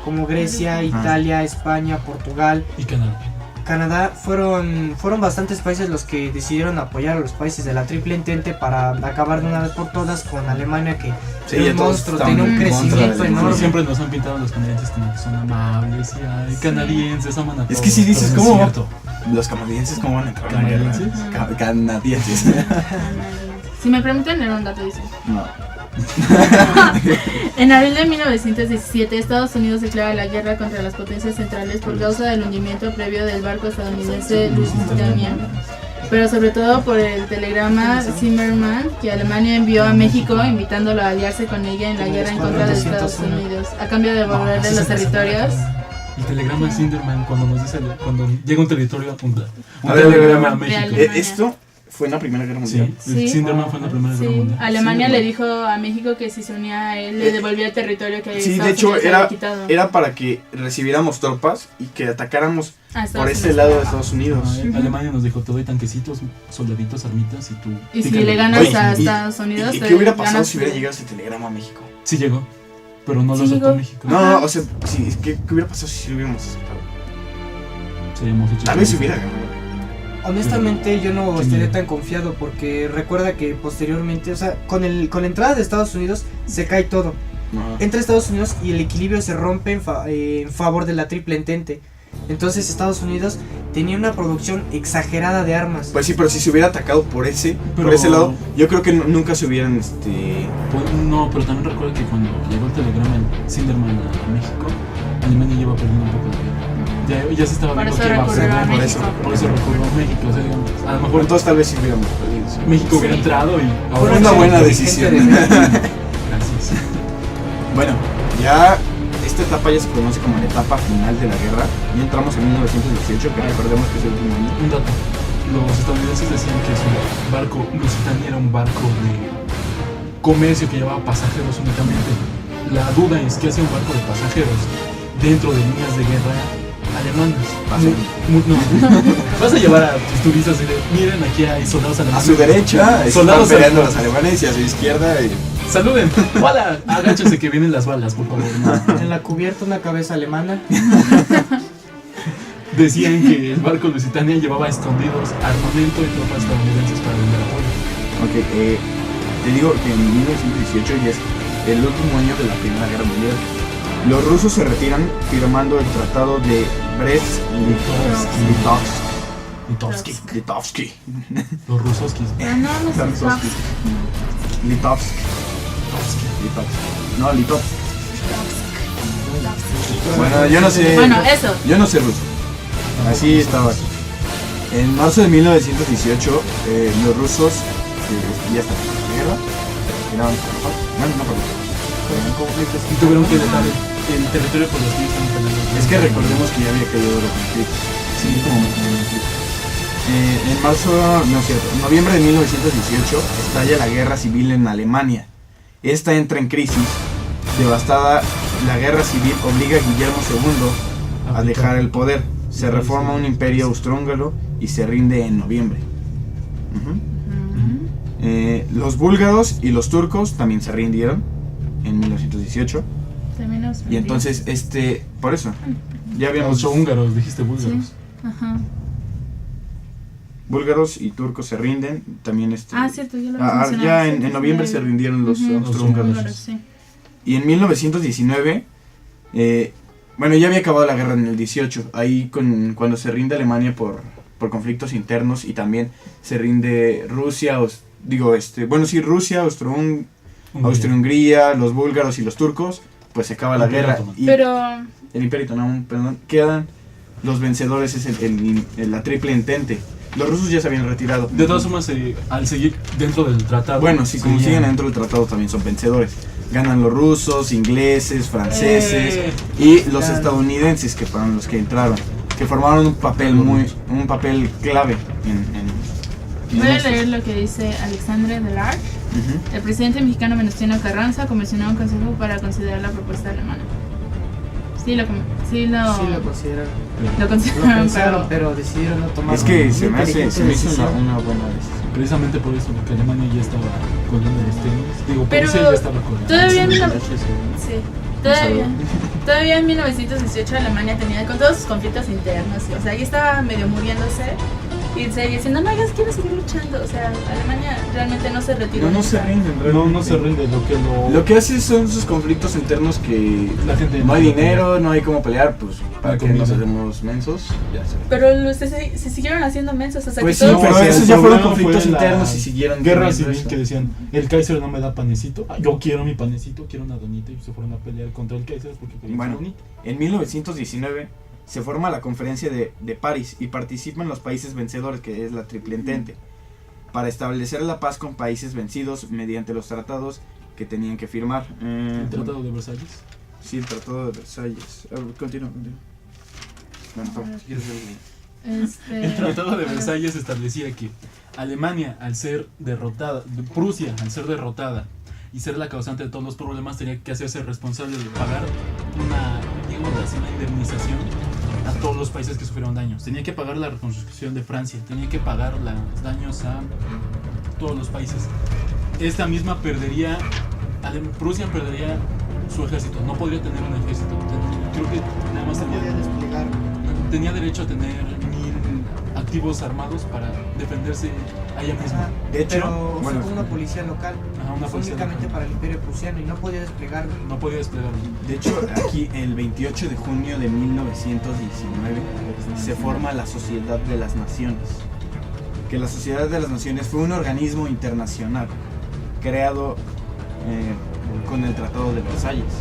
como Grecia, Italia, España, Portugal Y Canadá. Canadá. Fueron bastantes países los que decidieron apoyar a los países de la Triple Entente para acabar de una vez por todas con Alemania, que Sí, era ya un todos monstruo, estaban tenía un en contra de crecimiento Alemania. enorme. Siempre nos han pintado a los canadienses como que son amables y canadienses aman a todos. Es que si dices, pero no ¿cómo? es cierto. Los canadienses, ¿cómo van a entrar en la guerra? ¿Canadienses? Canadienses. Si me permiten leer un dato, dice. No. En abril de 1917, Estados Unidos declara la guerra contra las potencias centrales por causa del hundimiento previo del barco estadounidense Lusitania, pero sobre todo por el telegrama Zimmermann que Alemania envió a México invitándolo a aliarse con ella en la guerra en contra de Estados Unidos, a cambio de devolverle los territorios. El telegrama de Sinderman, cuando nos dice, cuando llega un territorio, apunta. Un A ver, telegrama a de México. Alemania. Esto fue en la Primera Guerra Sí, Mundial. Sí. Sinderman fue en la Primera Guerra Sí, Mundial. Alemania Sí, le dijo a México que si se unía a él le devolvía el territorio que Sí, de Estados hecho Unidos había quitado era para que recibiéramos tropas y que atacáramos a Estados por este Unidos. lado de Estados Unidos. Alemania nos dijo, te doy tanquecitos, soldaditos, armitas y tú... Y si pícale. le ganas Oye, a y- Estados Unidos, ¿Y te qué hubiera pasado ganas si hubiera tu- llegado ese telegrama a México? Sí llegó, pero no lo Sí aceptó llegó. México. No, o sea, sí, ¿qué hubiera pasado si lo hubiéramos aceptado? Seríamos hechos Tal vez se de- hubiera ganado. Honestamente yo no Sí. estaría tan confiado porque recuerda que posteriormente, con la entrada de Estados Unidos se cae todo. Ajá. Entra Estados Unidos y el equilibrio se rompe en favor de la Triple Entente. Entonces Estados Unidos tenía una producción exagerada de armas. Pues sí, pero si se hubiera atacado por ese Pero- lado, yo creo que nunca se hubieran Pues, no, pero también recuerdo que cuando llegó el telegrama en Sinderman a México, Alemania lleva perdiendo un poco de guerra. Ya se estaba Por viendo eso que iba a recurrió perder, a por México. por eso recurrió a México. O sea, digamos, a lo mejor entonces tal vez sí hubiéramos perdido. Sí. México hubiera Sí. entrado y Fue ahora una sí, buena Inteligente decisión. de- Gracias. Bueno, ya esta etapa ya se conoce como la etapa final de la guerra. Ya entramos en 1918, que recordemos que es el último año. Un dato. Los estadounidenses decían que su barco Lusitania era un barco de comercio que llevaba pasajeros únicamente. La duda es que hacía un barco de pasajeros dentro de líneas de guerra alemanas. No. Vas a llevar a tus turistas y de, miren, aquí hay soldados A alemanes. su derecha están Soldados peleando alemanes. los alemanes y a su izquierda Saluden. Hola, agáchense que vienen las balas, por favor. No. En la cubierta una cabeza alemana. Decían que el barco Lusitania llevaba escondidos armamento y tropas estadounidenses para vender apoyo. Ok, te digo que en 1918 ya es el último año de la Primera Guerra Mundial. Los rusos se retiran firmando el tratado de Litovsky. Litovsky. Los rusoskis. Pero no, no sé. Litovsky. Litovsky. No, Litovsky. Bueno, yo no sé. Bueno, eso. Yo no sé ruso. Así estaba. En marzo de 1918, los rusos ya estaban en la guerra. Bueno, no, perdón. Conflictos. Y tuvieron que dejar el territorio por los que estaban peleando. Es que recordemos que ya había caído los conflictos. Sí, como en marzo, no es cierto, en noviembre de 1918 estalla la guerra civil en Alemania. Esta entra en crisis. Devastada, la guerra civil obliga a Guillermo II a dejar el poder. Se reforma un imperio austrohúngaro y se rinde en noviembre. Los búlgaros y los turcos también se rindieron en 1918. También nos Y entonces, por eso, ya habíamos Húngaros, dijiste búlgaros. Sí. Ajá. búlgaros y turcos se rinden. También Cierto, yo lo mencionaba. ya en noviembre se rindieron los austrohúngaros. Húngaros, sí. Y en 1919, bueno, ya había acabado la guerra en el 18. Ahí cuando se rinde Alemania por conflictos internos y también se rinde Rusia, Rusia, Austria-Hungría, los búlgaros y los turcos, pues se acaba la guerra. Y Pero el Imperio Otomano, perdón, quedan los vencedores, es la Triple Entente. Los rusos ya se habían retirado. De todas formas, al seguir dentro del tratado. Bueno, si como siguen dentro del tratado también son vencedores. Ganan los rusos, ingleses, franceses y los estadounidenses, que fueron los que entraron, que formaron un papel clave en voy a esto. leer lo que dice Alexandre Delard. El presidente mexicano Venustiano Carranza comisionó un consejo para considerar la propuesta alemana. Sí lo consideraron. lo Lo consideraron, pensaron, pero decidieron no tomar. Es que una se me inteligente hizo decisión. una buena decisión. Precisamente por eso, porque Alemania ya estaba colgando los tenis. Digo, Pero Prusia ya estaba colgando. todavía en Sí. todavía en 1918 Alemania tenía con todos sus conflictos internos, o sea, ya estaba medio muriéndose y seguía diciendo, no, ya quiero seguir luchando, o sea, Alemania realmente no se retiró. No se rinden, No se rinde. Lo que hace son sus conflictos internos que La gente no hay dinero, no hay cómo pelear, pues para hay que nos comida. hacemos mensos. Ya se Pero se siguieron haciendo mensos, o sea, Pues que sí, todos... pero el esos ya fueron problema conflictos fue la internos y siguieron Guerra teniendo civil eso. que decían, el Kaiser no me da panecito, yo quiero mi panecito, quiero una donita, y se fueron a pelear contra el Kaiser porque querían Bueno. su donita. En 1919 se forma la conferencia de París y participan los países vencedores, que es la Triple Entente, para establecer la paz con países vencidos mediante los tratados que tenían que firmar. El Tratado de Versalles. Sí, el Tratado de Versalles. Continúa. Bueno, si quieres ver. El Tratado de Versalles establecía que Alemania, al ser derrotada, Prusia, al ser derrotada y ser la causante de todos los problemas, tenía que hacerse responsable de pagar una indemnización a todos los países que sufrieron daños. Tenía que pagar la reconstrucción de Francia, tenía que pagar los daños a todos los países. Esta misma Prusia perdería su ejército, no podría tener un ejército. Creo que nada más tenía derecho a tener 1000 activos armados para defenderse allá mismo. Ajá, De hecho, pero bueno, sacó una policía local, Ajá, una fue policía únicamente local. para el Imperio Prusiano y no podía desplegarlo. No podía desplegarlo. de hecho, aquí el 28 de junio de 1919 se forma la Sociedad de las Naciones. Que la Sociedad de las Naciones fue un organismo internacional creado con el Tratado de Versalles.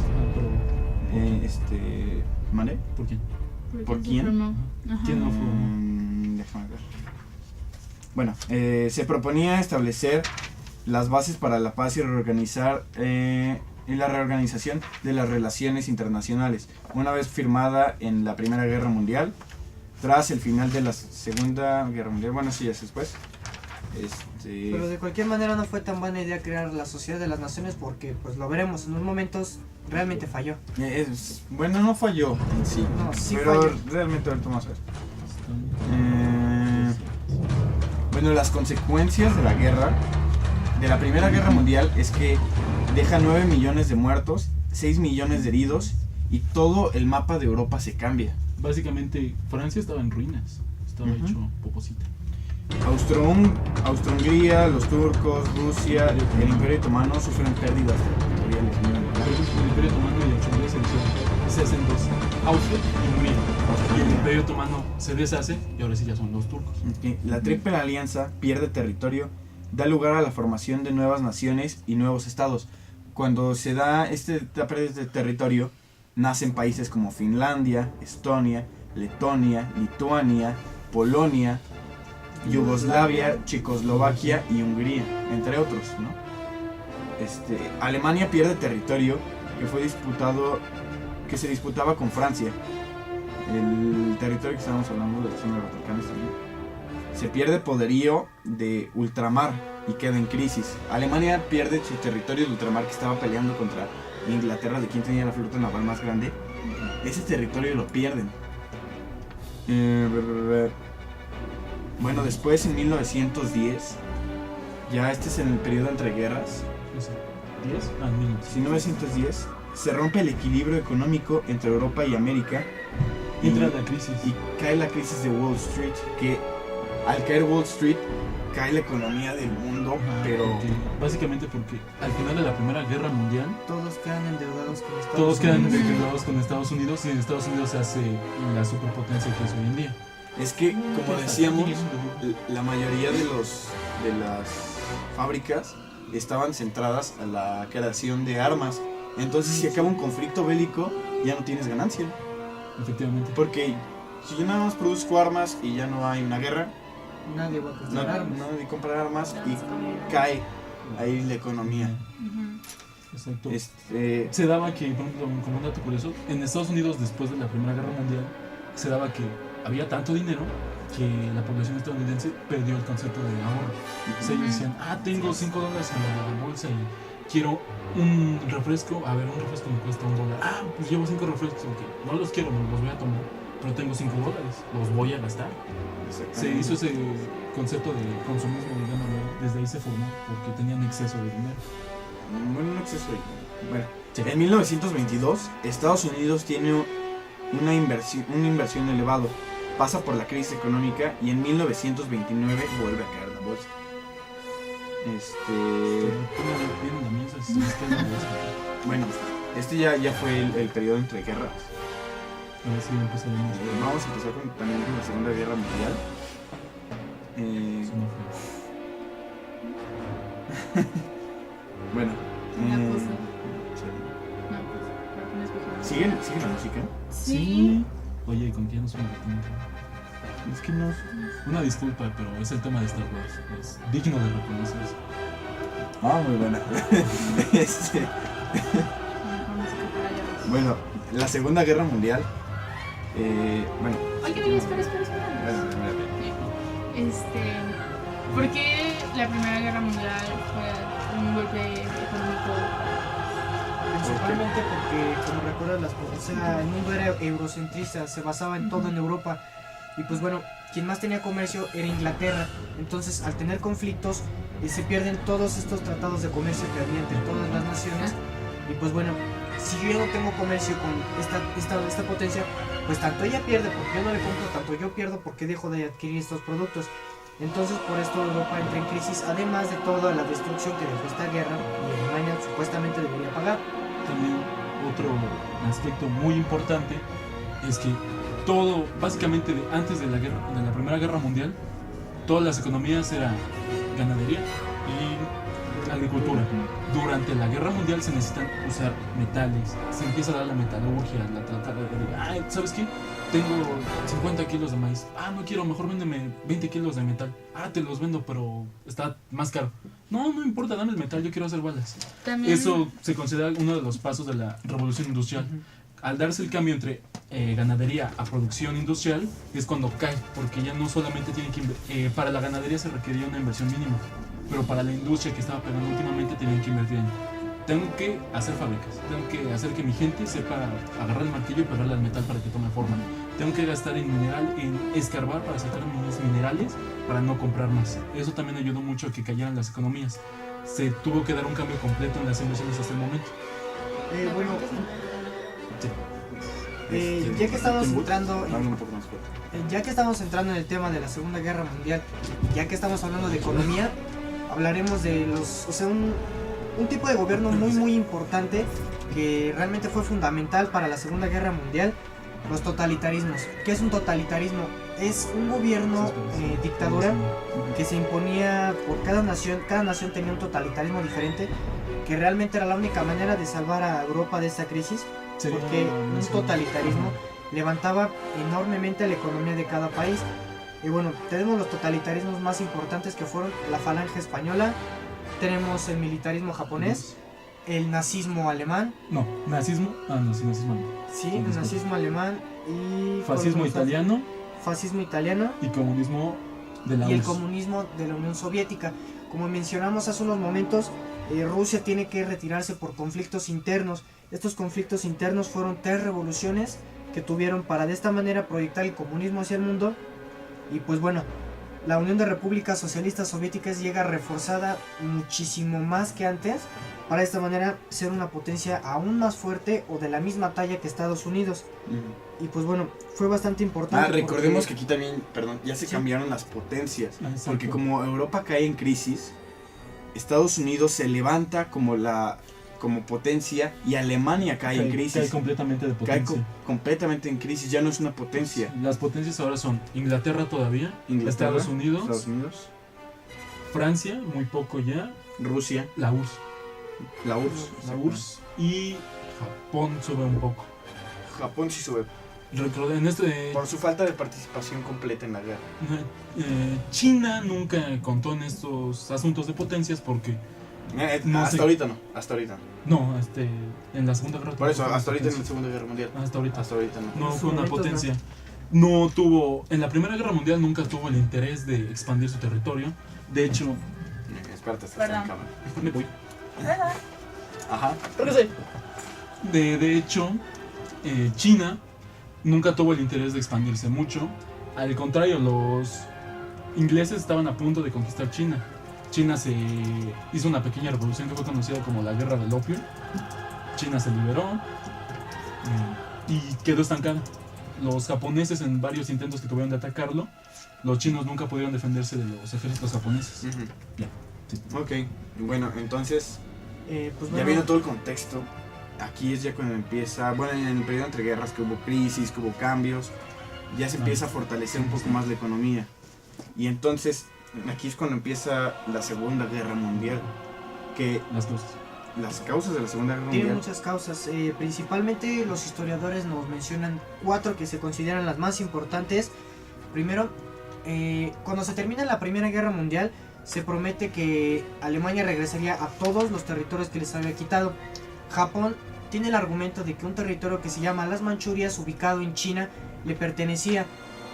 ¿Mande? ¿Por qué? ¿Por se quién? formó. Ajá. ¿Quién no fue? Déjame ver. Bueno, se proponía establecer las bases para la paz y reorganizar y la reorganización de las relaciones internacionales. Una vez firmada en la Primera Guerra Mundial, tras el final de la Segunda Guerra Mundial, bueno, sí, es después. Pero de cualquier manera no fue tan buena idea crear la Sociedad de las Naciones porque, pues lo veremos, en unos momentos realmente falló. Bueno, no falló en sí, No, sí pero falló. realmente ahorita vamos a ver. Bueno, las consecuencias de la guerra, de la Primera Guerra Mundial, es que deja 9 millones de muertos, 6 millones de heridos y todo el mapa de Europa se cambia. Básicamente, Francia estaba en ruinas. Estaba Ujú. hecho poposita. Austro-Hungría, los turcos, Rusia, el Imperio Otomano sufren pérdidas territoriales. El Imperio Otomano y Austria se hacen dos. Austria y Hungría. Y el Imperio Otomano se deshace y ahora sí ya son los turcos. Ok, la Triple Alianza pierde territorio, da lugar a la formación de nuevas naciones y nuevos estados. Cuando se da esta pérdida de territorio, nacen países como Finlandia, Estonia, Letonia, Lituania, Polonia, Yugoslavia, Checoslovaquia y Hungría, entre otros, ¿no? Alemania pierde territorio que se disputaba con Francia. El territorio que estábamos hablando de la zona de los Balcanes también. Se pierde poderío de ultramar y queda en crisis. Alemania pierde su territorio de ultramar que estaba peleando contra Inglaterra, de quien tenía la flota naval más grande. Ese territorio lo pierden. Bueno, después en 1910, ya este es en el periodo entre guerras, ¿10? Ah, 1910 se rompe el equilibrio económico entre Europa y América y, Entra la crisis. y cae la crisis de Wall Street, que al caer Wall Street cae la economía del mundo, pero Básicamente porque al final de la Primera Guerra Mundial Todos quedan endeudados con Estados todos quedan Unidos. endeudados con Estados Unidos y en Estados Unidos se hace la superpotencia que es hoy en día. es que, como decíamos, la mayoría de las fábricas estaban centradas a la creación de armas. Entonces, si acaba un conflicto bélico, ya no tienes ganancia. Efectivamente. Porque si yo nada más produzco armas y ya no hay una guerra, Nadie va a comprar armas. nadie compra armas y cae ahí la economía. Ujú. Exacto. Este, Se daba que, por ejemplo, como un dato curioso, en Estados Unidos después de la Primera Guerra Mundial, se daba que había tanto dinero que la población estadounidense perdió el concepto de ahorro. O sea, ellos decían, tengo $5 en la bolsa y quiero un refresco. A ver, un refresco me cuesta $1. Pues llevo 5 refrescos, ok, no los quiero, no los voy a tomar, pero tengo $5, los voy a gastar. Se hizo ese concepto de consumismo, digamos, desde ahí se formó, porque tenían exceso de dinero. Bueno, un exceso de... Bueno, Sí. en 1922, Estados Unidos tiene una inversión elevado, pasa por la crisis económica y en 1929 vuelve a caer la bolsa. ¿Vieron la mesa? Sí, es que hay una bolsa. Bueno, ya fue el periodo entre guerras. A ver si empezó la mesa. Vamos a empezar también con la Segunda Guerra Mundial. Eso no fue. Bueno. Una cosa. Sí. No, pues, ¿para qué me escogieron? ¿Sigue la música? Sí. Oye, ¿con quién nos metimos? Es que no... Una disculpa, pero es el tema de Star Wars. Es digno de reconocerse. Muy buena. Vamos a escoger allá. Bueno, la Segunda Guerra Mundial. Bueno, Oye, espera. ¿Por qué la Primera Guerra Mundial fue un golpe económico? Principalmente porque, como recuerdas, el mundo era eurocentrista, se basaba en todo en Europa. Y pues bueno, quien más tenía comercio era Inglaterra. Entonces, al tener conflictos, se pierden todos estos tratados de comercio que había entre todas las naciones. Y pues bueno, si yo no tengo comercio con esta potencia, pues tanto ella pierde porque yo no le compro, tanto yo pierdo porque dejo de adquirir estos productos. Entonces por esto Europa entra en crisis, además de toda la destrucción que dejó esta guerra y Alemania supuestamente debería pagar. También otro aspecto muy importante es que todo, básicamente antes de la Primera Guerra Mundial, todas las economías eran ganadería y agricultura. Durante la Guerra Mundial se necesitan usar metales, se empieza a dar la metalurgia, ¿sabes qué? Tengo 50 kilos de maíz. No quiero, mejor véndeme 20 kilos de metal. Te los vendo, pero está más caro. No importa, dame el metal, yo quiero hacer balas. También... Eso se considera uno de los pasos de la revolución industrial. Al darse el cambio entre ganadería a producción industrial, es cuando cae, porque ya no solamente tienen que para la ganadería se requería una inversión mínima, pero para la industria que estaba pegando últimamente tenían que invertir en... Tengo que hacer fábricas, tengo que hacer que mi gente sepa agarrar el martillo y pegarle al metal para que tome forma. Tengo que gastar en mineral, en escarbar para sacar mis minerales para no comprar más. Eso también ayudó mucho a que cayeran las economías. Se tuvo que dar un cambio completo en las inversiones hasta el momento. Bueno, ya que estamos entrando en el tema de la Segunda Guerra Mundial, ya que estamos hablando de economía, hablaremos de un tipo de gobierno muy importante que realmente fue fundamental para la Segunda Guerra Mundial: los totalitarismos. ¿Qué es un totalitarismo? Es un gobierno dictadura que se imponía por cada nación tenía un totalitarismo diferente, que realmente era la única manera de salvar a Europa de esta crisis, porque un totalitarismo levantaba enormemente la economía de cada país. Y bueno, tenemos los totalitarismos más importantes, que fueron la Falange Española, tenemos el militarismo japonés, el nazismo alemán. Nazismo alemán. Sí, el nazismo alemán y... Fascismo italiano. Y comunismo de la URSS. Y el comunismo de la Unión Soviética. Como mencionamos hace unos momentos, Rusia tiene que retirarse por conflictos internos. Estos conflictos internos fueron 3 revoluciones que tuvieron para de esta manera proyectar el comunismo hacia el mundo. Y pues bueno, la Unión de Repúblicas Socialistas Soviéticas llega reforzada muchísimo más que antes, para de esta manera ser una potencia aún más fuerte o de la misma talla que Estados Unidos. Y pues bueno, fue bastante importante. Recordemos que aquí también, ya se cambiaron las potencias, porque como Europa cae en crisis, Estados Unidos se levanta como potencia y Alemania cae en crisis. Cae completamente de potencia. Completamente en crisis, ya no es una potencia. Las potencias ahora son Inglaterra todavía, Estados Unidos, Francia, muy poco ya, Rusia, la URSS y Japón sube un poco. Japón sí sube. Por su falta de participación completa en la guerra. China nunca contó en estos asuntos de potencias porque... hasta ahorita no. No, en la Segunda Guerra Mundial. Por eso, hasta ahorita en la Segunda Guerra Mundial. Hasta ahorita no. No fue una potencia. No. No tuvo... En la Primera Guerra Mundial nunca tuvo el interés de expandir su territorio. De hecho... Espérate, estás en cámara. Me voy. Ajá. De hecho, China nunca tuvo el interés de expandirse mucho. Al contrario, los ingleses estaban a punto de conquistar China. China se hizo una pequeña revolución que fue conocida como la Guerra del Opio. China se liberó y quedó estancada. Los japoneses, en varios intentos que tuvieron de atacarlo, los chinos nunca pudieron defenderse de los ejércitos japoneses. Sí. Ok, bueno, entonces pues ya viendo todo el contexto, aquí es ya cuando empieza, en el periodo entre guerras, que hubo crisis, que hubo cambios, ya se empieza a fortalecer un poco más la economía. Y entonces aquí es cuando empieza la Segunda Guerra Mundial, que las causas de la Segunda Guerra Mundial. Tiene muchas causas, principalmente los historiadores nos mencionan 4 que se consideran las más importantes. Primero, cuando se termina la Primera Guerra Mundial, se promete que Alemania regresaría a todos los territorios que les había quitado. Japón tiene el argumento de que un territorio que se llama las Manchurias, ubicado en China, le pertenecía.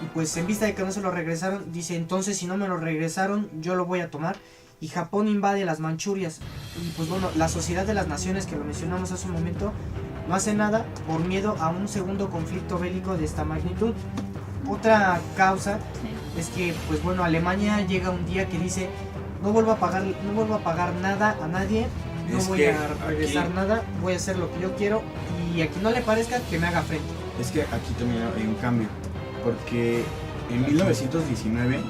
Y pues en vista de que no se lo regresaron, dice: entonces si no me lo regresaron, yo lo voy a tomar. Y Japón invade las Manchurias. Y pues bueno, la Sociedad de las Naciones, que lo mencionamos hace un momento, no hace nada por miedo a un segundo conflicto bélico de esta magnitud. Otra causa es que pues bueno, Alemania llega un día que dice: no vuelvo a pagar nada a nadie, no voy a regresar nada, voy a hacer lo que yo quiero, y a quien no le parezca que me haga frente. Es que aquí también hay un cambio, porque en 1919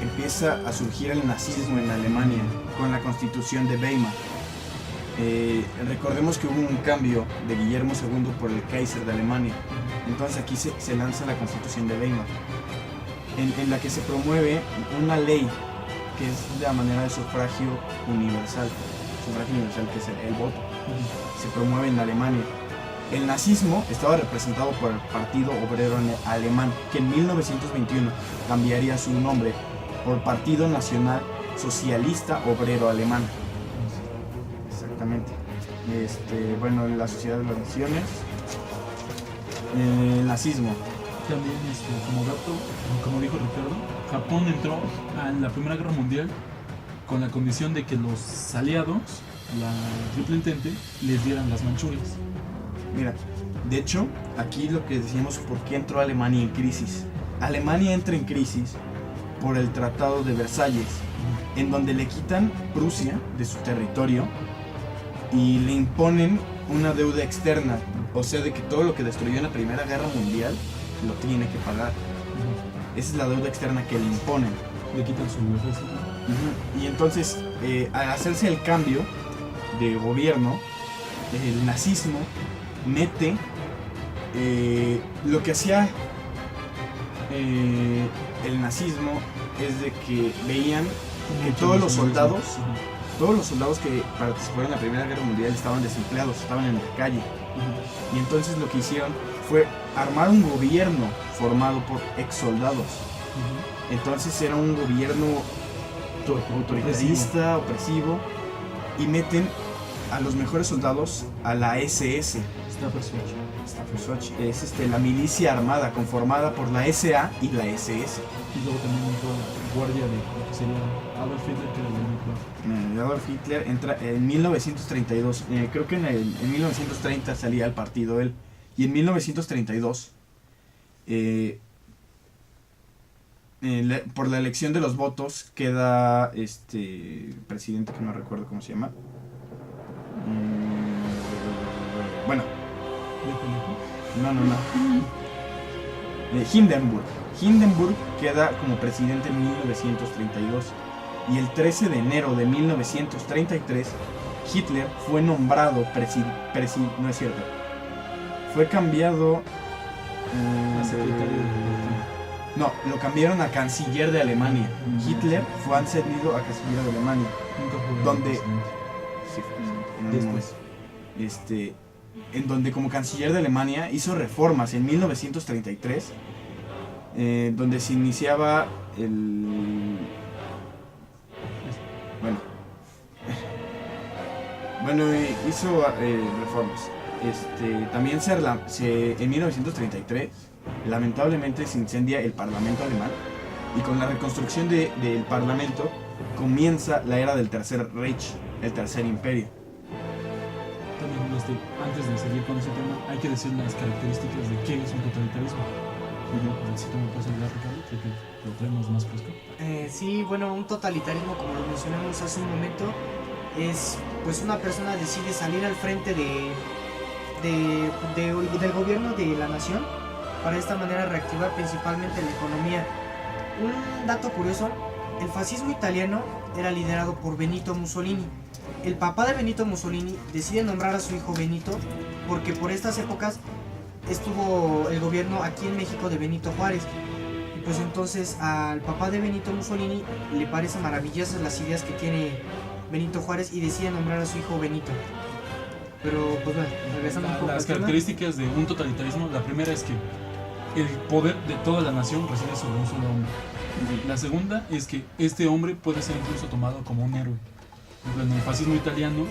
empieza a surgir el nazismo en Alemania con la constitución de Weimar. Recordemos que hubo un cambio de Guillermo II por el Kaiser de Alemania. Entonces aquí se lanza la constitución de Weimar, en la que se promueve una ley que es de la manera de sufragio universal. Sufragio universal, que es el voto. Se promueve en Alemania. El nazismo estaba representado por el Partido Obrero Alemán, que en 1921 cambiaría su nombre por Partido Nacional Socialista Obrero Alemán. Exactamente. Bueno, la Sociedad de las Naciones. El nazismo. También, como dato, como dijo Ricardo, Japón entró a la Primera Guerra Mundial con la condición de que los aliados, la Triple Entente, les dieran las Manchurias. Mira, de hecho, aquí lo que decíamos, ¿por qué entró Alemania en crisis? Alemania entra en crisis por el Tratado de Versalles, en donde le quitan Prusia de su territorio y le imponen una deuda externa, o sea, de que todo lo que destruyó en la Primera Guerra Mundial lo tiene que pagar. Esa es la deuda externa que le imponen. Le quitan su ejército. Y entonces, al hacerse el cambio de gobierno, el nazismo mete lo que hacía el nazismo es de que veían que todos los soldados que participaron en la Primera Guerra Mundial estaban desempleados, estaban en la calle. Y entonces lo que hicieron fue armar un gobierno formado por ex soldados. Entonces era un gobierno autoritarista, opresivo, y meten a los mejores soldados a la SS. Staatsfürsorge. Es la milicia armada conformada por la SA y la SS. Y luego también entró la guardia de lo que sería Adolf Hitler, que era el único. Adolf Hitler entra en 1932. Creo que en 1930 salía al partido él. Y en 1932, por la elección de los votos, queda presidente que no recuerdo cómo se llama. Bueno. No. Hindenburg queda como presidente en 1932. Y el 13 de enero de 1933, Hitler fue nombrado no es cierto. Fue cambiado. No, lo cambiaron a canciller de Alemania. Hitler fue ascendido a canciller de Alemania. Donde. Sí, después. En donde como canciller de Alemania hizo reformas en 1933, donde se iniciaba hizo reformas. También en 1933 lamentablemente se incendia el Parlamento alemán, y con la reconstrucción del Parlamento comienza la era del Tercer Reich, el Tercer Imperio. También, antes de seguir con ese tema, hay que decir las características de qué es un totalitarismo. Si tú me puedes ayudar, Ricardo, creo que lo traemos más fresco. Sí, bueno, un totalitarismo, como lo mencionamos hace un momento, es pues una persona decide salir al frente del gobierno de la nación para de esta manera reactivar principalmente la economía. Un dato curioso, el fascismo italiano era liderado por Benito Mussolini. El papá de Benito Mussolini decide nombrar a su hijo Benito porque por estas épocas estuvo el gobierno aquí en México de Benito Juárez. Y pues entonces al papá de Benito Mussolini le parecen maravillosas las ideas que tiene Benito Juárez y decide nombrar a su hijo Benito. Pero pues bueno, regresando un poco las características de un totalitarismo, la primera es que el poder de toda la nación reside sobre un solo hombre. La segunda es que este hombre puede ser incluso tomado como un héroe. En el fascismo italiano,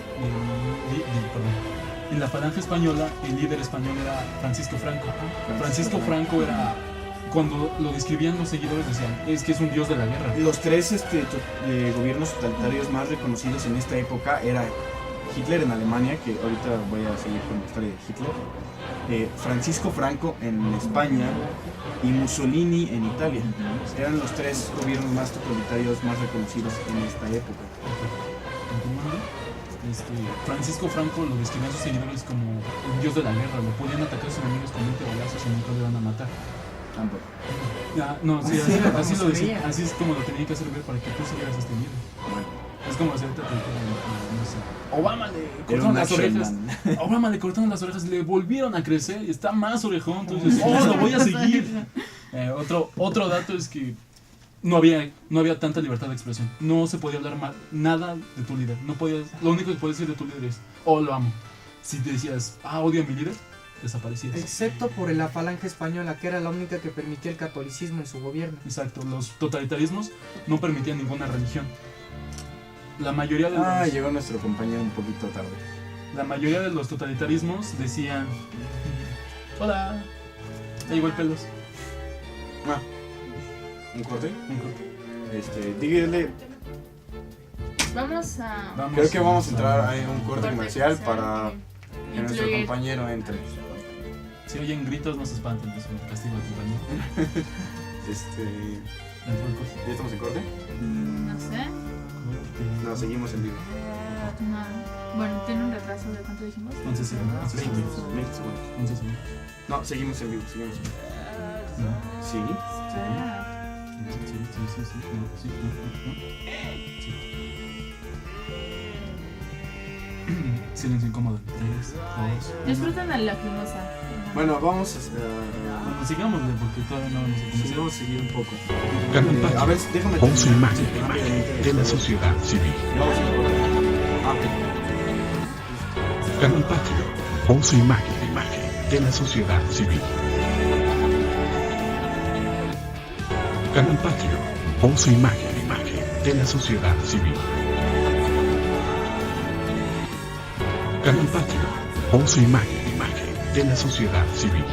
en la falange española, el líder español era Francisco Franco. Francisco Franco era, cuando lo describían los seguidores, decían, es que es un dios de la guerra. Los tres gobiernos totalitarios más reconocidos en esta época era Hitler en Alemania, que ahorita voy a seguir con la historia de Hitler, Francisco Franco en España y Mussolini en Italia. Eran los tres gobiernos más totalitarios más reconocidos en esta época. Continuando, Francisco Franco lo describía a sus seguidores como el dios de la guerra. Lo podían atacar a sus enemigos con 20 balazos y nunca le iban a matar. Tampoco. No, sí, Así era así como lo se decía. veía. Así es como lo tenía que hacer ver para que tú siguieras este libro. Es como si ahorita te no sé. Obama le Era cortaron un las action orejas. man. A Obama le cortaron las orejas, le volvieron a crecer y está más orejón. Entonces, lo voy a seguir. Otro dato es que no había tanta libertad de expresión. No se podía hablar nada de tu líder. No podías, lo único que podías decir de tu líder es, lo amo. Si te decías, odio a mi líder, desaparecías. Excepto por la falange española, que era la única que permitía el catolicismo en su gobierno. Exacto, los totalitarismos no permitían ninguna religión. La mayoría de los, Llegó nuestro compañero un poquito tarde. la mayoría de los totalitarismos decían, hola, ya llegó el pelos. ¿Un corte? Un corte. Dígale. Vamos a... Creo que vamos a entrar a un corte corte comercial para que nuestro incluir- compañero entre. Si oyen gritos, no se espanten, es un castigo de compañía. ¿Ya estamos en corte? No sé. No, seguimos en vivo. No. Bueno, tiene un retraso de cuánto dijimos. 11 segundos. 20 segundos. 11 segundos. No, seguimos en vivo, seguimos en vivo. No. Sí. Ah, Sí. No, sí, no. Sí. Silencio incómodo. 3, 2, 1. disfruten la lacrimosa. Bueno, vamos Bueno, sigámosle porque todavía no vamos a comenzar. vamos a seguir un poco. Gran A Patio, ver, déjame con su terminar imagen rápidamente de la sociedad civil. Vamos a corte. Gran Patio, con su imagen de la sociedad civil. Gran Patio, con su imagen de la sociedad civil. Gran Patio, con su imagen de la sociedad civil.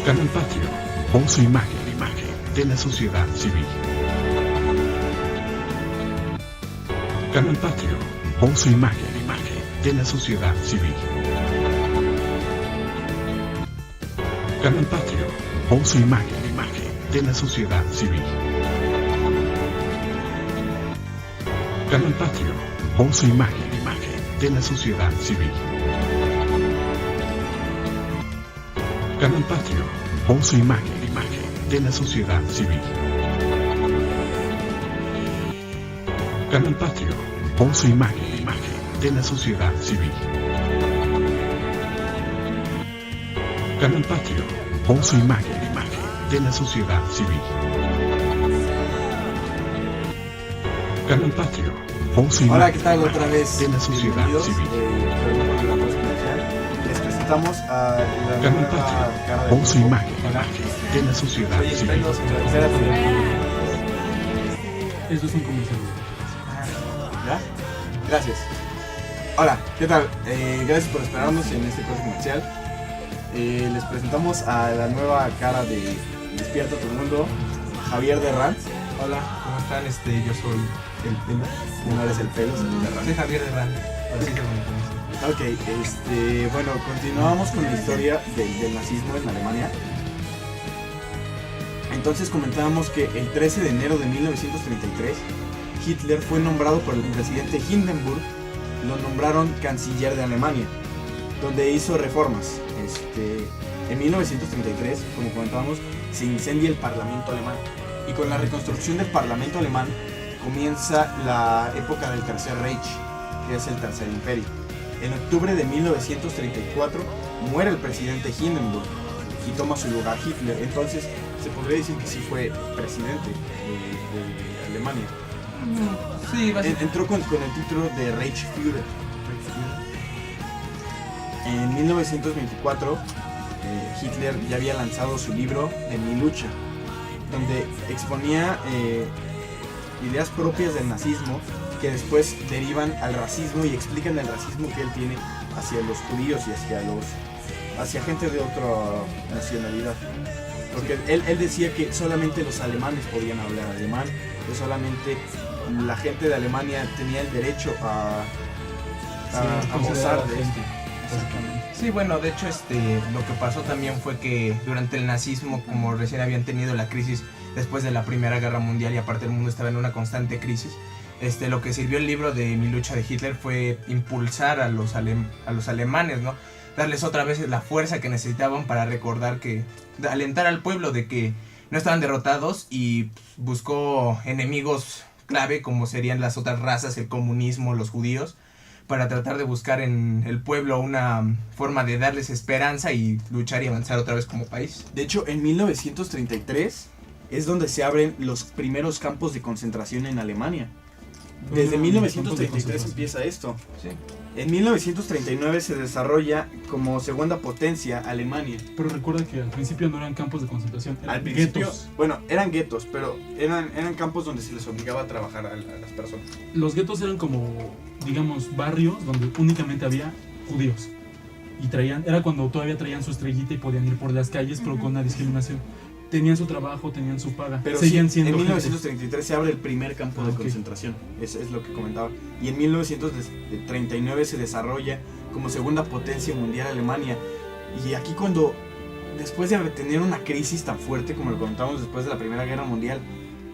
Gran Patio, con su imagen de la sociedad civil. Gran Patio, con su imagen de la sociedad civil. Gran Patio, con su imagen de la sociedad civil. Gran Patio, con su imagen de la sociedad civil. Gran Patio, con su imagen de la sociedad civil. Gran Patio, con su imagen de la sociedad civil. Gran Patio, con su imagen de la sociedad civil. Gran Patio, con su Hola, imagen ¿qué tal? Otra vez. de la sociedad bienvenidos, civil. perdón por la pausa comercial. Les presentamos a la Gran nueva Patio, cara de con su imagen Hola. de la sociedad Oye, civil. Pelos, espérate. Eso es un comercial. ¿Ya? Gracias. Hola, ¿qué tal? Gracias por esperarnos en este corte comercial. Les presentamos a la nueva cara de Despierta tu Mundo, Javier Derranz. Hola, ¿cómo están? Yo soy el Pelo. No eres el Pelos, el Derranz. Soy Javier Herrán. Así se me conoce. Ok, bueno, continuamos con la historia del nazismo en Alemania. Entonces comentábamos que el 13 de enero de 1933 Hitler fue nombrado por el presidente Hindenburg, lo nombraron canciller de Alemania, donde hizo reformas. En 1933, como comentábamos, se incendia el Parlamento alemán y con la reconstrucción del Parlamento alemán comienza la época del Tercer Reich, que es el Tercer Imperio. En octubre de 1934 muere el presidente Hindenburg y toma su lugar Hitler. Entonces se podría decir que sí fue presidente de Alemania. Sí, básicamente. Entró con el título de Reichsführer. En 1924 Hitler ya había lanzado su libro de Mi lucha, donde exponía ideas propias del nazismo que después derivan al racismo y explican el racismo que él tiene hacia los judíos y hacia gente de otra nacionalidad. Porque él decía que solamente los alemanes podían hablar alemán, que solamente la gente de Alemania tenía el derecho a gozar de esto. Sí, bueno, de hecho, lo que pasó también fue que durante el nazismo, como recién habían tenido la crisis después de la Primera Guerra Mundial y aparte el mundo estaba en una constante crisis, lo que sirvió el libro de Mi lucha de Hitler fue impulsar a los alemanes, ¿no? darles otra vez la fuerza que necesitaban para recordar que, alentar al pueblo de que no estaban derrotados, y buscó enemigos clave como serían las otras razas, el comunismo, los judíos, para tratar de buscar en el pueblo una forma de darles esperanza y luchar y avanzar otra vez como país. De hecho, en 1933 es donde se abren los primeros campos de concentración en Alemania. Desde 1933 empieza esto. Sí. En 1939 se desarrolla como segunda potencia Alemania. Pero recuerda que al principio no eran campos de concentración, eran Al principio, guetos. bueno, eran guetos, pero eran campos donde se les obligaba a trabajar a las personas. Los guetos eran como, digamos, barrios donde únicamente había judíos. Y era cuando todavía traían su estrellita y podían ir por las calles, pero con una discriminación. Tenían su trabajo, tenían su paga. Pero seguían sí, siendo en gente. 1933 se abre el primer campo de Ok. concentración. Eso es lo que comentaba. Y en 1939 se desarrolla como segunda potencia mundial Alemania. Y aquí cuando, después de tener una crisis tan fuerte como lo contamos después de la Primera Guerra Mundial,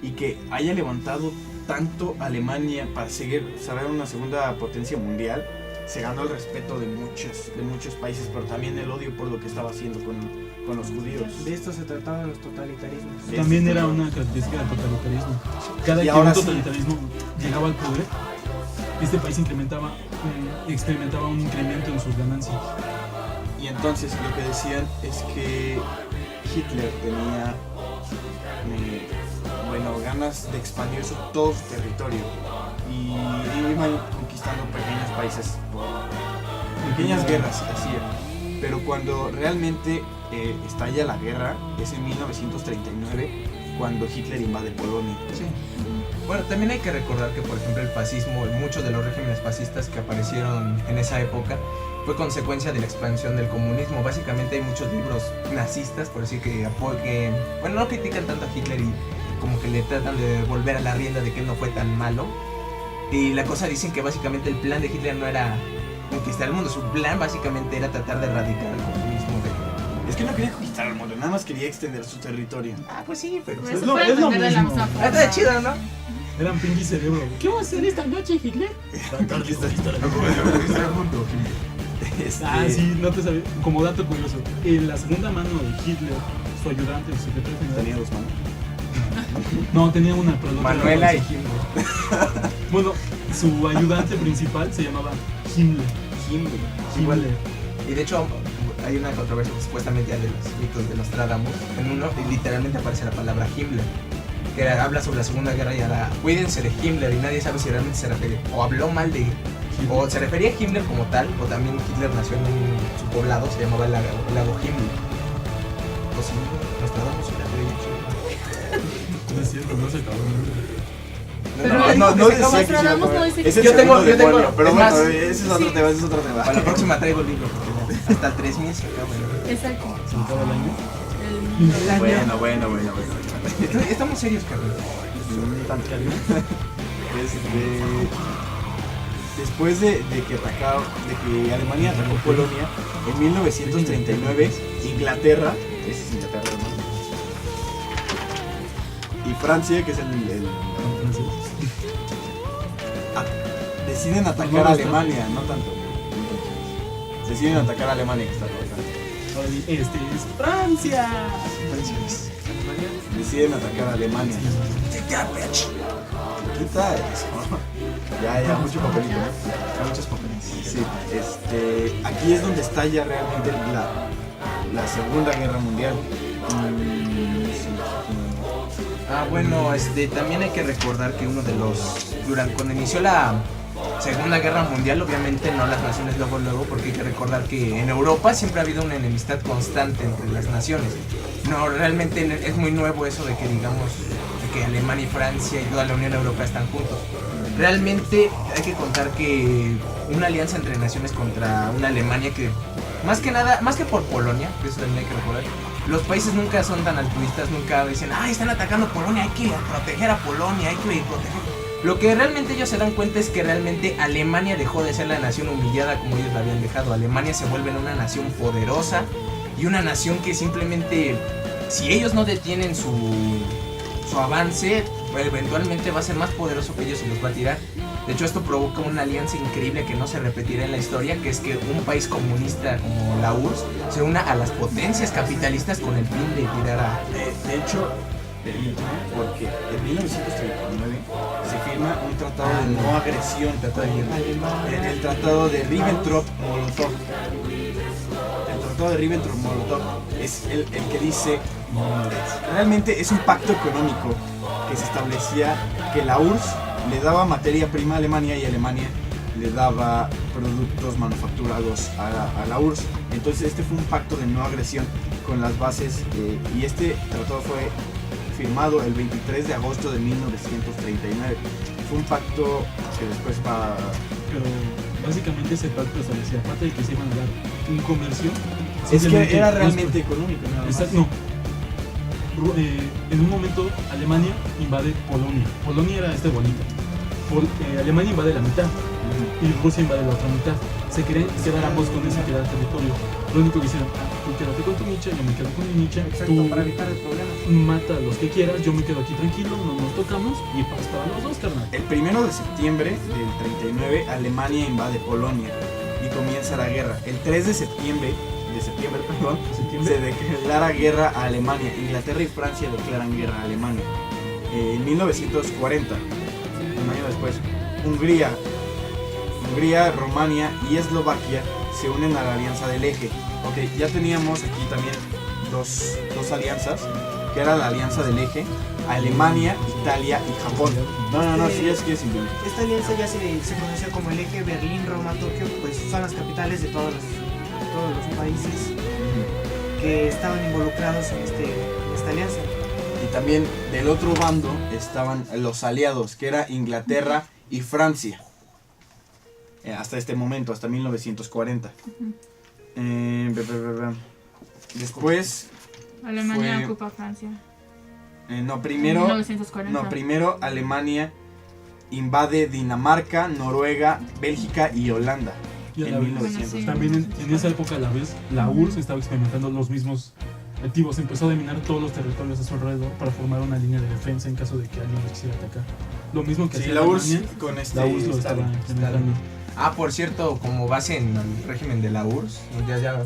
y que haya levantado tanto Alemania para ser una segunda potencia mundial, se ganó el respeto de muchos países, pero también el odio por lo que estaba haciendo con los judíos. De esto se trataban los totalitarismos. También era una característica del totalitarismo. Cada Y que ahora un sí. totalitarismo llegaba al poder, este país experimentaba un incremento en sus ganancias. Y entonces lo que decían es que Hitler tenía ganas de expandir todo su territorio, y iban conquistando pequeños países por pequeñas guerras, así era. Pero cuando realmente estalla la guerra es en 1939, cuando Hitler invade Polonia. Sí. Bueno, también hay que recordar que, por ejemplo, el fascismo, muchos de los regímenes fascistas que aparecieron en esa época, fue consecuencia de la expansión del comunismo. Básicamente hay muchos libros nazistas, por decir, que bueno, no critican tanto a Hitler y como que le tratan de volver a la rienda de que él no fue tan malo. Y la cosa, dicen que básicamente el plan de Hitler no era conquistar el mundo, su plan básicamente era tratar de erradicar el comunismo. Es que no quería conquistar el mundo, nada más quería extender su territorio. Ah, pues sí, pero... Pero Es se lo- puede es lo entender de la mismo. misma forma. Está chido, ¿no? Eran Pinky Cerebro. ¿Qué vamos a hacer esta noche, Hitler? Conquistar Conquistar el mundo. Ah, sí, no te sabía. Como dato curioso, en la segunda mano de Hitler, su ayudante, su secretario general. Tenía 2 manos. No, tenía una, pero la otra Manuela y era Hitler. Bueno, su ayudante principal se llamaba Himmler. Himmler. Y de hecho hay una controversia supuestamente de los mitos de Nostradamus. En uno literalmente aparece la palabra Himmler, que habla sobre la Segunda Guerra, y cuídense de Himmler, y nadie sabe si realmente se refiere o habló mal de o se refería a Himmler como tal, o también Hitler nació en su poblado, se llamaba el lago Himmler. O si Nostradamus era de No es cierto, no se acabó. Pero no decía que Nostradamus se iba a acabar. no dice que Es el Yo tengo- segundo yo tengo- demonio, pero es bueno, más, ese es otro sí. tema, ese es otro tema. Para la próxima traigo el libro, porque hasta el 3000 se acaba. Exacto. ¿Se acaba el año? Bueno. Estamos serios, Carlos. Después de que Alemania atacó Polonia, en 1939, Inglaterra, ese es Inglaterra, ¿no? Y Francia, que es deciden atacar a Alemania, no tanto. Deciden atacar a Alemania, que está atacando. Este es Francia. Deciden atacar a Alemania. Quita eso. Ya, mucho papelito. Hay muchos papeles. Sí, aquí es donde estalla realmente la Segunda Guerra Mundial. Bueno, también hay que recordar que cuando inició la Segunda Guerra Mundial, obviamente no las naciones luego, porque hay que recordar que en Europa siempre ha habido una enemistad constante entre las naciones. No, realmente es muy nuevo eso de que digamos que Alemania y Francia y toda la Unión Europea están juntos. Realmente hay que contar que una alianza entre naciones contra una Alemania que, más que por Polonia, que eso también hay que recordar, los países nunca son tan altruistas, nunca dicen, están atacando Polonia, hay que proteger a Polonia, hay que proteger. Lo que realmente ellos se dan cuenta es que realmente Alemania dejó de ser la nación humillada como ellos la habían dejado. Alemania se vuelve una nación poderosa y una nación que simplemente, si ellos no detienen su avance, eventualmente va a ser más poderoso que ellos y los va a tirar. De hecho, esto provoca una alianza increíble que no se repetirá en la historia, que es que un país comunista como la URSS se una a las potencias capitalistas con el fin de tirar a... De hecho, permíteme, porque en 1939 se firma un tratado de no agresión, el tratado de Ribbentrop-Molotov. El tratado de Ribbentrop-Molotov es el que dice, realmente es un pacto económico que se establecía que la URSS le daba materia prima a Alemania y Alemania le daba productos manufacturados a la URSS. Entonces este fue un pacto de no agresión con las bases y este tratado fue firmado el 23 de agosto de 1939. Fue un pacto que después va... Pero básicamente ese pacto establecía, aparte de que se iban a dar un comercio... Es que era realmente económico, nada más. Exacto, no. En un momento Alemania invade Polonia. Polonia era bonita. Alemania invade la mitad y Rusia invade la otra mitad. Se querían quedar ambos con ese territorio. Lo único que hicieron, tú quédate con tu nicha, yo me quedo con mi nicha. Exacto, tú para evitar el problema. mata a los que quieras, yo me quedo aquí tranquilo, no nos tocamos y paz para los dos, carnal. El 1 de septiembre del 39 Alemania invade Polonia y comienza la guerra. El 3 de septiembre se declara guerra a Alemania. Inglaterra y Francia declaran guerra a Alemania. En 1940, un año después, Hungría, Rumania y Eslovaquia se unen a la Alianza del Eje. Ok, ya teníamos aquí también dos alianzas, que era la Alianza del Eje, Alemania, Italia y Japón. No, sí, es que es simple. Esta alianza ya se conoció como el Eje Berlín, Roma, Tokio, pues son las capitales de todos los países que estaban involucrados en esta alianza. Y también del otro bando estaban los aliados, que era Inglaterra y Francia. Hasta este momento, hasta 1940. Después Alemania ocupa Francia. Primero Alemania invade Dinamarca, Noruega, Bélgica y Holanda. Y a la En vez, 1900. también en esa época a la vez la URSS estaba experimentando los mismos objetivos. Empezó a dominar todos los territorios a su alrededor para formar una línea de defensa en caso de que alguien los quisiera atacar. Lo mismo que Sí, hacía la URSS Alemania, con la URSS lo estaba implementando. Por cierto, como base en el régimen de la URSS,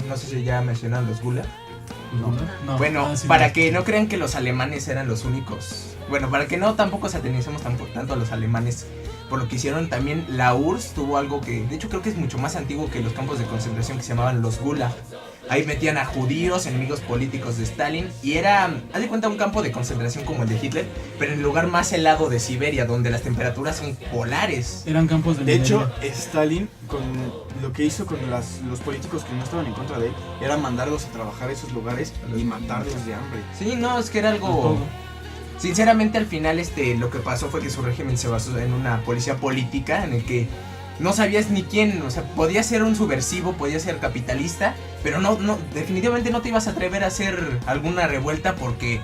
no sé si ya mencionaron los Gulag. No, Bueno, sí, para no. que no crean que los alemanes eran los únicos. Bueno, para que no tampoco satanicemos tanto a los alemanes por lo que hicieron, también la URSS tuvo algo que, de hecho creo que es mucho más antiguo que los campos de concentración, que se llamaban los Gulag. Ahí metían a judíos, enemigos políticos de Stalin, y era, haz de cuenta, un campo de concentración como el de Hitler, pero en el lugar más helado de Siberia, donde las temperaturas son polares. Eran campos de De hecho, minería. Stalin, con lo que hizo con los políticos que no estaban en contra de él, era mandarlos a trabajar a esos lugares y matarlos de hambre. Sí, no, es que era algo... Todo. Sinceramente, al final lo que pasó fue que su régimen se basó en una policía política en el que no sabías ni quién, o sea, podía ser un subversivo, podía ser capitalista, pero no, definitivamente no te ibas a atrever a hacer alguna revuelta porque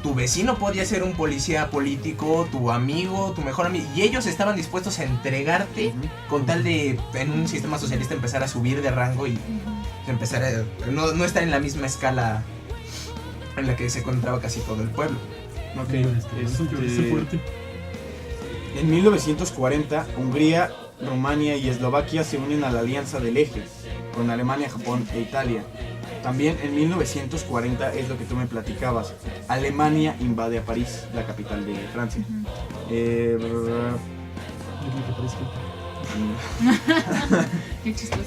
tu vecino podía ser un policía político, tu amigo, tu mejor amigo, y ellos estaban dispuestos a entregarte con tal de, en un sistema socialista, empezar a subir de rango y empezar a no estar en la misma escala en la que se encontraba casi todo el pueblo. Ok, Eso fuerte. En 1940, Hungría, Rumania y Eslovaquia se unen a la Alianza del Eje, con Alemania, Japón e Italia. También en 1940 es lo que tú me platicabas. Alemania invade a París, la capital de Francia. Es lo que parece. Qué chistoso.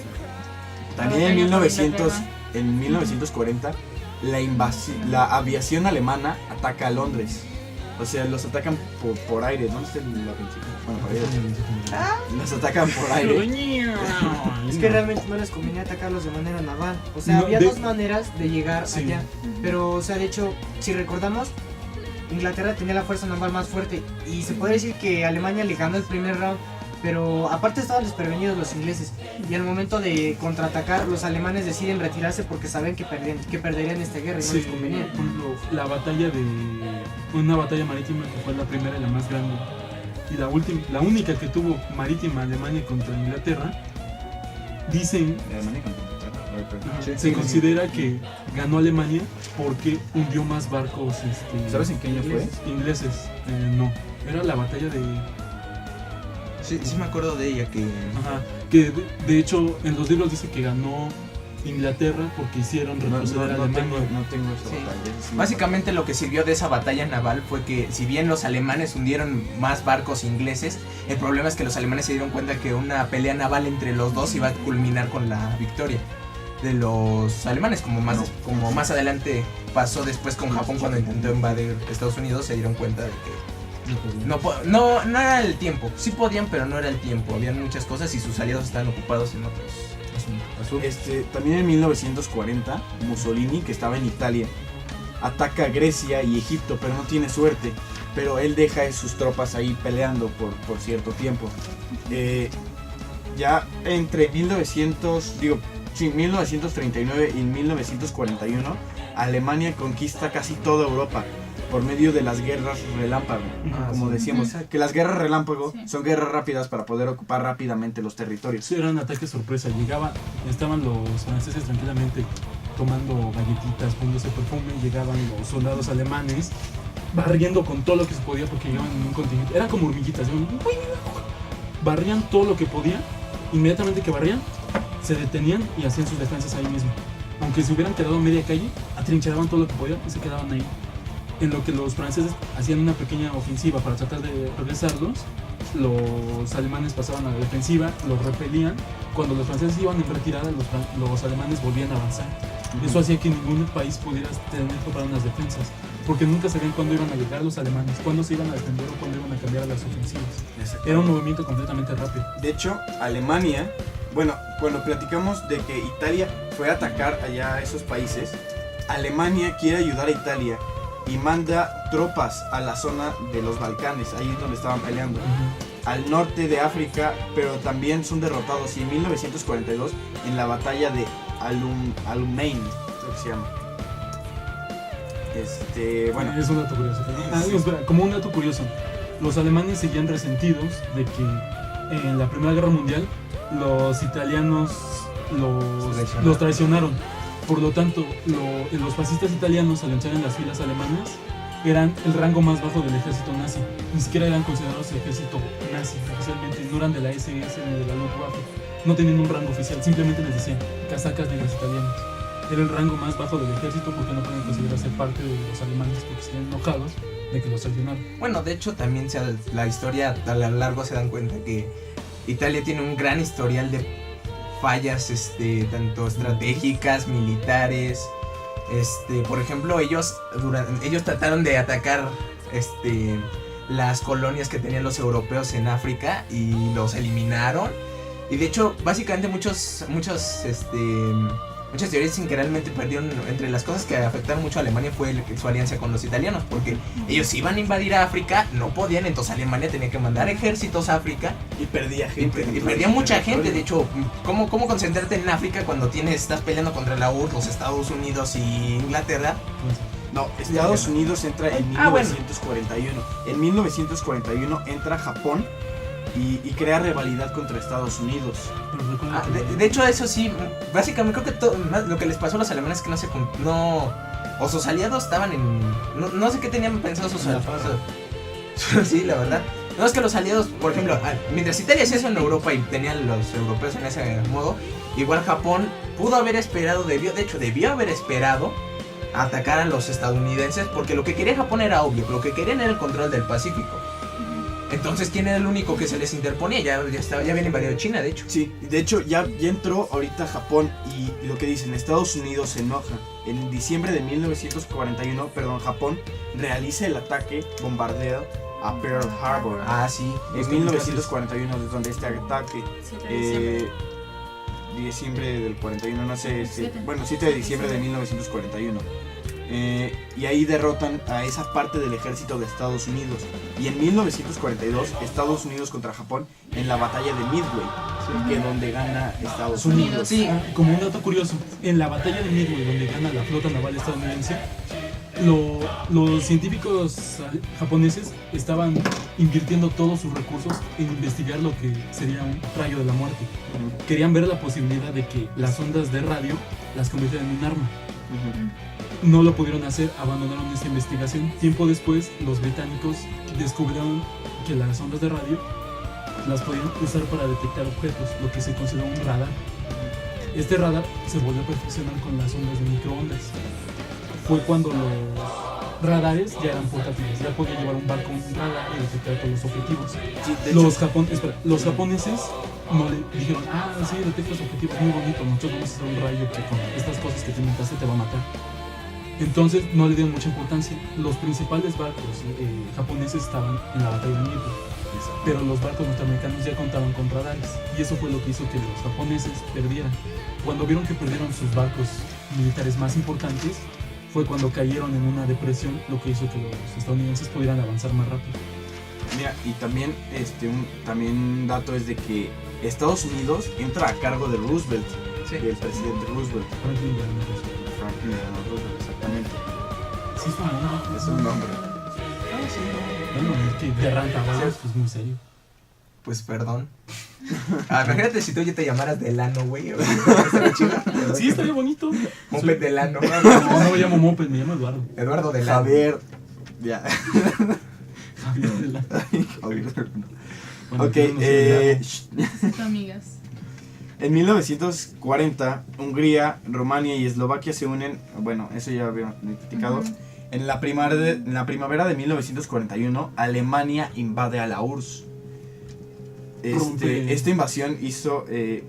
También en 1940 la aviación alemana ataca a Londres. O sea, los atacan por aire. ¿Dónde está la principio? Bueno, por aire. Los atacan por aire. Es que realmente no les convenía atacarlos de manera naval. O sea, No, había dos maneras de llegar Sí. allá. Pero, o sea, de hecho, si recordamos, Inglaterra tenía la fuerza naval más fuerte. Y se puede decir que Alemania le ganó el primer round. Pero aparte estaban desprevenidos los ingleses. Y al momento de contraatacar, los alemanes deciden retirarse porque saben que perderían esta guerra y no les convenía. Por ejemplo, una batalla marítima que fue la primera y la más grande, y la única que tuvo marítima Alemania contra Inglaterra, dicen, Alemania contra Inglaterra. Se considera que ganó Alemania porque hundió más barcos ¿Sabes en qué año fue? ingleses. No, era la batalla de... Sí, sí me acuerdo de ella que... Ajá, que de hecho en los libros dice que ganó Inglaterra porque hicieron retroceder a Alemania. No tengo esa Sí. batalla. Sí, Básicamente lo que sirvió de esa batalla naval fue que si bien los alemanes hundieron más barcos ingleses, el problema es que los alemanes se dieron cuenta que una pelea naval entre los dos iba a culminar con la victoria de los alemanes, como más adelante pasó después con Japón cuando intentó invadir Estados Unidos. Se dieron cuenta de que no era el tiempo. Sí podían, pero no era el tiempo. Habían muchas cosas y sus aliados estaban ocupados en otros asuntos. También en 1940, Mussolini, que estaba en Italia, ataca a Grecia y Egipto, pero no tiene suerte. Pero él deja sus tropas ahí peleando por cierto tiempo. Ya entre 1939 y 1941, Alemania conquista casi toda Europa por medio de las guerras relámpago, como decíamos, que las guerras relámpago son guerras rápidas para poder ocupar rápidamente los territorios. Sí, eran ataques sorpresa. Estaban los franceses tranquilamente tomando galletitas, poniéndose perfume, llegaban los soldados alemanes barriendo con todo lo que se podía porque llegaban en un contingente. Eran como hormiguitas, barrían todo lo que podían. Inmediatamente que barrían, se detenían y hacían sus defensas ahí mismo. Aunque se hubieran quedado en media calle, atrincheraban todo lo que podían y se quedaban ahí. En lo que los franceses hacían una pequeña ofensiva para tratar de regresarlos, los alemanes pasaban a la defensiva, los repelían. Cuando los franceses iban en retirada, los alemanes volvían a avanzar. Eso hacía que ningún país pudiera tener para unas defensas, porque nunca sabían cuándo iban a llegar los alemanes, cuándo se iban a defender o cuándo iban a cambiar a las ofensivas. Era un movimiento completamente rápido. De hecho, Alemania, bueno, cuando platicamos de que Italia fue a atacar allá a esos países, Alemania quiere ayudar a Italia y manda tropas a la zona de los Balcanes, ahí es donde estaban peleando, al norte de África, pero también son derrotados. Y en 1942, en la batalla de Alamein, creo que se llama. Bueno, es un dato curioso. Espera, como un dato curioso, los alemanes seguían resentidos de que en la Primera Guerra Mundial los italianos los traicionaron. Por lo tanto, los fascistas italianos, al entrar en las filas alemanas, eran el rango más bajo del ejército nazi. Ni siquiera eran considerados ejército nazi oficialmente, no eran de la SS ni de la Luftwaffe. No tenían un rango oficial, simplemente les decían casacas negras italianas. Era el rango más bajo del ejército porque no pueden considerarse parte de los alemanes porque estaban enojados de que los traicionaron. Bueno, de hecho también la historia a lo largo se dan cuenta que Italia tiene un gran historial de fallas, tanto estratégicas, militares. Por ejemplo, ellos trataron de atacar las colonias que tenían los europeos en África y los eliminaron. Y de hecho, básicamente muchas teorías dicen que realmente perdieron. Entre las cosas que afectaron mucho a Alemania fue su alianza con los italianos, porque ellos iban a invadir a África, no podían, entonces Alemania tenía que mandar ejércitos a África y perdía gente. Y perdía mucha gente. De hecho, ¿cómo concentrarte en África cuando estás peleando contra la URSS, los Estados Unidos y Inglaterra? No, Estados Unidos entra en 1941. En 1941 entra Japón y crea rivalidad contra Estados Unidos. De hecho, eso sí, básicamente creo que lo que les pasó a los alemanes es que o sus aliados estaban no sé qué tenían pensado sus aliados. Sí, la verdad. No, es que los aliados, por ejemplo, mientras Italia hacía eso en Europa y tenían los europeos en ese modo, igual Japón pudo haber esperado, debió haber esperado a atacar a los estadounidenses, porque lo que quería Japón era obvio, lo que querían era el control del Pacífico. Entonces, ¿quién era el único que se les interponía? Ya habían invadido China, de hecho. Sí, de hecho ya entró ahorita Japón, y lo que dicen, Estados Unidos se enoja. En diciembre de 1941, Japón realiza el ataque bombardeo a Pearl Harbor. Sí. En 1941 es donde este ataque. Diciembre del 41, no sé. 7 de diciembre de 1941. Y ahí derrotan a esa parte del ejército de Estados Unidos. Y en 1942, Estados Unidos contra Japón en la batalla de Midway, que es donde gana Estados Unidos. Sí, como un dato curioso, en la batalla de Midway, donde gana la flota naval estadounidense, Los científicos japoneses estaban invirtiendo todos sus recursos en investigar lo que sería un rayo de la muerte. Querían ver la posibilidad de que las ondas de radio las convirtieran en un arma. No lo pudieron hacer, abandonaron esta investigación. Tiempo después, los británicos descubrieron que las ondas de radio las podían usar para detectar objetos, lo que se consideró un radar. Este radar se volvió a perfeccionar con las ondas de microondas. Fue cuando los radares ya eran portátiles, ya podía llevar un barco un radar y detectar todos los objetivos. Sí, de hecho, Los japoneses no le dijeron, sí, detectas objetivos, muy bonito, nosotros vamos a hacer un rayo que con estas cosas que te inventaste te va a matar. Entonces no le dieron mucha importancia. Los principales barcos japoneses estaban en la batalla de Midway, pero los barcos norteamericanos ya contaban con radares, y eso fue lo que hizo que los japoneses perdieran. Cuando vieron que perdieron sus barcos militares más importantes, fue cuando cayeron en una depresión, lo que hizo que los estadounidenses pudieran avanzar más rápido. Mira, y también también dato es de que Estados Unidos entra a cargo de Roosevelt, del presidente Roosevelt. Franklin Delano Roosevelt, exactamente. Sí, es un nombre. Es un nombre. Bueno, es que de Rantabalos es muy serio. Pues perdón. Imagínate si tú ya te llamaras Delano, güey. Sí, estaría bonito. Moped Delano. No me llamo Moped, me llamo Eduardo. Eduardo Delano. Javier. Ya. Javier Delano. Javier. Bueno, Ok, yo no soy Necesito amigas. en 1940, Hungría, Rumania y Eslovaquia se unen. Bueno, eso ya habíamos platicado. En la primavera de 1941, Alemania invade a la URSS. Esta invasión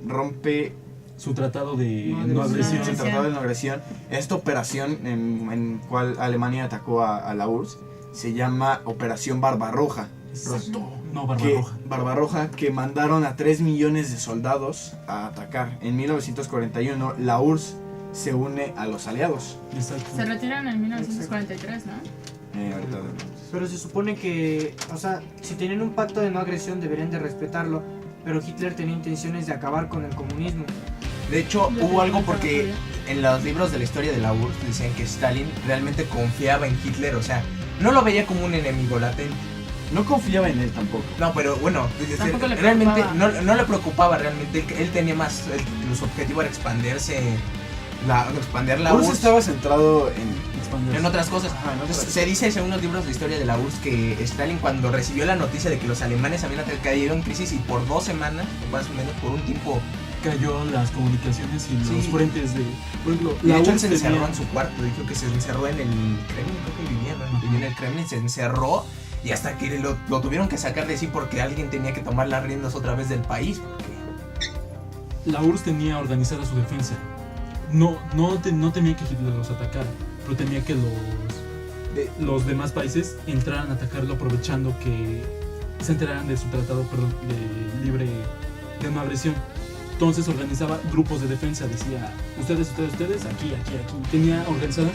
rompe su tratado de No agresión. el tratado de no agresión. Esta operación en cual Alemania atacó a la URSS se llama Operación Barbarroja. No, Barbarroja. Barbarroja, que mandaron a 3 millones de soldados a atacar. En 1941, la URSS se une a los aliados. Exacto. Se retiran en 1943, ¿no? Ahorita Pero se supone que, o sea, si tenían un pacto de no agresión deberían de respetarlo, pero Hitler tenía intenciones de acabar con el comunismo. De hecho, hubo algo porque en los libros de la historia de la URSS decían que Stalin realmente confiaba en Hitler, o sea, no lo veía como un enemigo latente. no confiaba en él tampoco. No, pero bueno, Tampoco le realmente preocupaba. no le preocupaba realmente, él tenía más, su objetivo era expandir la URSS URSS estaba centrado en otras cosas. Ajá, en otras Entonces, cosas. se dice según los libros de historia de la URSS que Stalin, cuando recibió la noticia de que los alemanes habían caído en crisis y por 2 semanas, más o menos por un tiempo, Cayó las comunicaciones y Sí. los frentes de... Por ejemplo, de hecho él URSS se encerró tenía- en su cuarto, dijo que se encerró en el Kremlin, creo que vivía, ¿no? Vivía en el Kremlin, se encerró y hasta que lo tuvieron que sacar de sí porque alguien tenía que tomar las riendas otra vez del país. Porque La URSS tenía organizada su defensa. No tenía que Hitler los atacara, pero tenía que los demás países entraran a atacarlo aprovechando que se enteraran de su tratado de libre de no agresión. Entonces organizaba grupos de defensa, decía ustedes, aquí. Tenía organizadas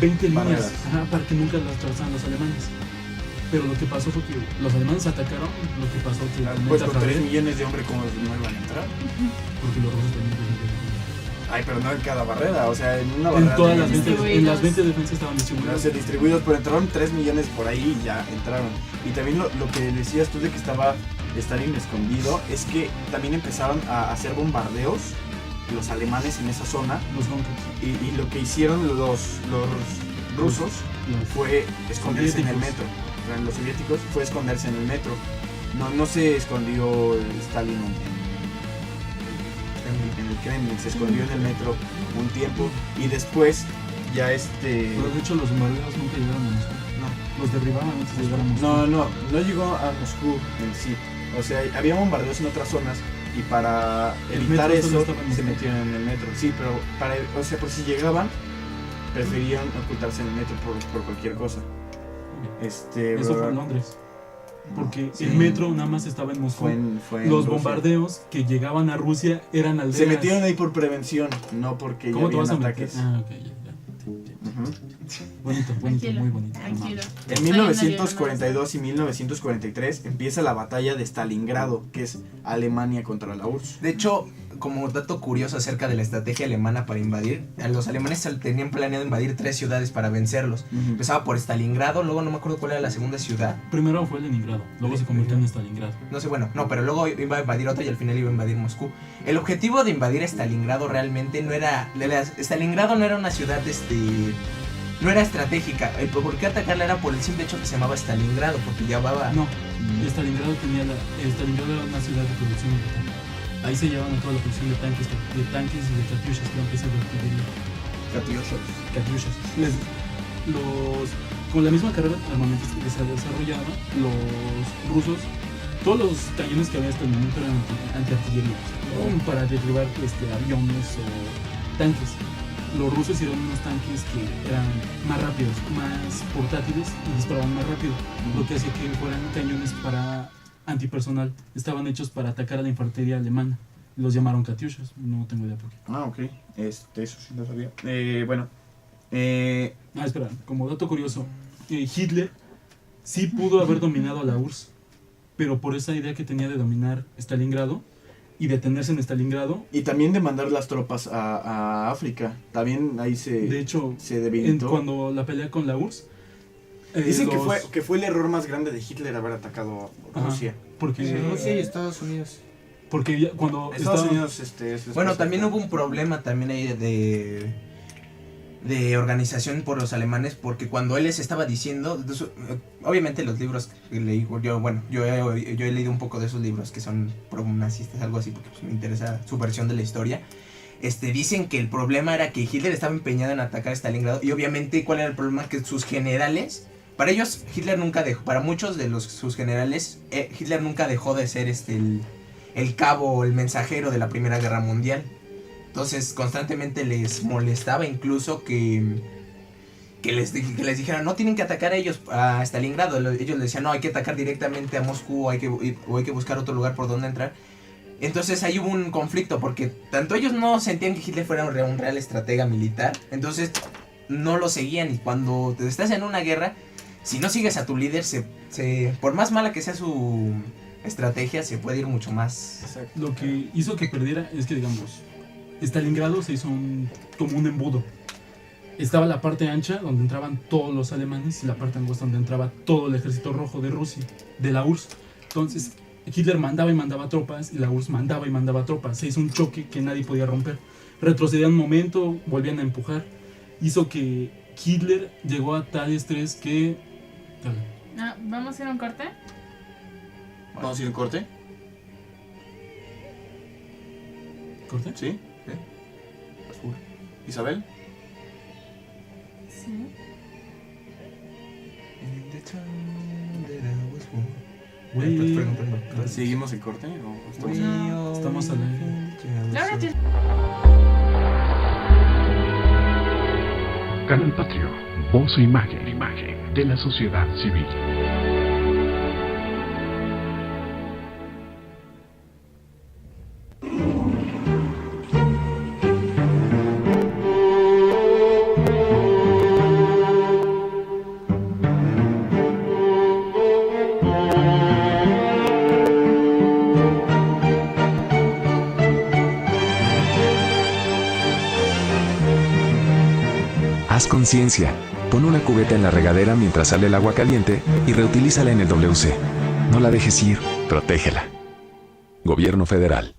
20 líneas Barreras. para que nunca las atravesaran los alemanes. Pero lo que pasó fue que los alemanes atacaron, lo que pasó que Pues con 3 Javier, millones de hombres, ¿cómo no iban a entrar? porque los rusos también Ay, pero no en cada barrera, o sea, en una en barrera. todas las tenían- 20, en las 20 defensas estaban distribuidos. No sé, distribuidos, pero entraron 3 millones por ahí y ya entraron. Y también lo que decías tú de que estaba Stalin escondido, es que también empezaron a hacer bombardeos los alemanes en esa zona. Los bunkers. Y lo que hicieron los rusos fue esconderse en el soviéticos. metro. Los soviéticos fue esconderse en el metro. No se escondió Stalin en el Kremlin, se escondió en el metro un tiempo y después ya Pero de hecho los bombardeos nunca llegaron a Moscú. No, los derribaban antes de llegar a Moscú. no llegó a Moscú en sí. O sea, había bombardeos en otras zonas y para El evitar metro solo eso estaba en se Moscú. metieron en el metro. Sí, pero por si llegaban, preferían ocultarse en el metro por cualquier cosa. Eso fue en Londres. Porque Sí. el metro nada más estaba en Moscú. fue en Los Rusia. bombardeos que llegaban a Rusia eran aldeas. Se metieron ahí por prevención, no porque ya ¿Cómo te habían vas a meter? ataques. Ah, ok, ya. Ujú. Bonito, Tranquilo, muy bonito. tranquilo. En 1942 y 1943 empieza la batalla de Stalingrado, que es Alemania contra la URSS. de hecho, como dato curioso acerca de la estrategia alemana para invadir, los alemanes tenían planeado invadir 3 ciudades para vencerlos. Empezaba por Stalingrado, luego no me acuerdo cuál era la segunda ciudad. Primero fue Leningrado, luego se convirtió en Stalingrado. No sé, bueno, no, pero luego iba a invadir otra y al final iba a invadir Moscú. El objetivo de invadir Stalingrado realmente no era... Stalingrado no era una ciudad, no era estratégica. El por qué atacarla era por el simple hecho que se llamaba Stalingrado, porque llevaba... No, Stalingrado era una ciudad de producción militar. Ahí se llevaban a toda la producción de tanques y de katyushas, que eran piezas de artillería. Katyushas. Con la misma carrera armamentista que se desarrollaba, los rusos, todos los cañones que había hasta el momento eran antiartillería, para derribar aviones o tanques. Los rusos hicieron unos tanques que eran más rápidos, más portátiles y disparaban más rápido, lo que hacía que fueran cañones para antipersonal. Estaban hechos para atacar a la infantería alemana. Los llamaron katyushas, no tengo idea por qué. Ok, eso sí lo sabía. Espera, como dato curioso, Hitler sí pudo haber dominado a la URSS, pero por esa idea que tenía de dominar Stalingrado y detenerse en Stalingrado. Y también de mandar las tropas a África. También ahí de hecho, se debilitó. Cuando la pelea con la URSS. Dicen que fue el error más grande de Hitler haber atacado Rusia. Porque Rusia y Estados Unidos. Porque cuando Estados Unidos bueno, también hubo un problema también ahí de organización por los alemanes, porque cuando él les estaba diciendo, obviamente los libros que leí, yo he leído un poco de esos libros que son pro-nazistas, algo así, porque pues, me interesa su versión de la historia. Dicen que el problema era que Hitler estaba empeñado en atacar Stalingrado, y obviamente ¿cuál era el problema? Que sus generales, para ellos Hitler nunca dejó, para muchos de sus generales, Hitler nunca dejó de ser el cabo o el mensajero de la Primera Guerra Mundial. Entonces constantemente les molestaba incluso que les dijeran no tienen que atacar a ellos a Stalingrado. Ellos les decían no, hay que atacar directamente a Moscú, o hay que buscar otro lugar por donde entrar. Entonces ahí hubo un conflicto porque tanto ellos no sentían que Hitler fuera un real estratega militar, entonces no lo seguían. Y cuando te estás en una guerra, si no sigues a tu líder, por más mala que sea su estrategia, se puede ir mucho más. Exacto. Lo que hizo que perdiera es que, digamos, Stalingrado se hizo como un embudo. Estaba la parte ancha donde entraban todos los alemanes y la parte angosta donde entraba todo el ejército rojo de Rusia, de la URSS. Entonces Hitler mandaba y mandaba tropas y la URSS mandaba y mandaba tropas. Se hizo un choque que nadie podía romper. Retrocedían un momento, volvían a empujar. Hizo que Hitler llegó a tal estrés que... ¿Vamos a ir a un corte? ¿Vamos a ir en corte? ¿Corte? ¿Sí? ¿Isabel? Sí. ¿Seguimos en corte? ¿O Estamos al aire. Claro, tío. Canal Patrio, voz e imagen de la sociedad civil. Haz conciencia. Pon una cubeta en la regadera mientras sale el agua caliente y reutilízala en el WC. No la dejes ir, protégela. Gobierno Federal.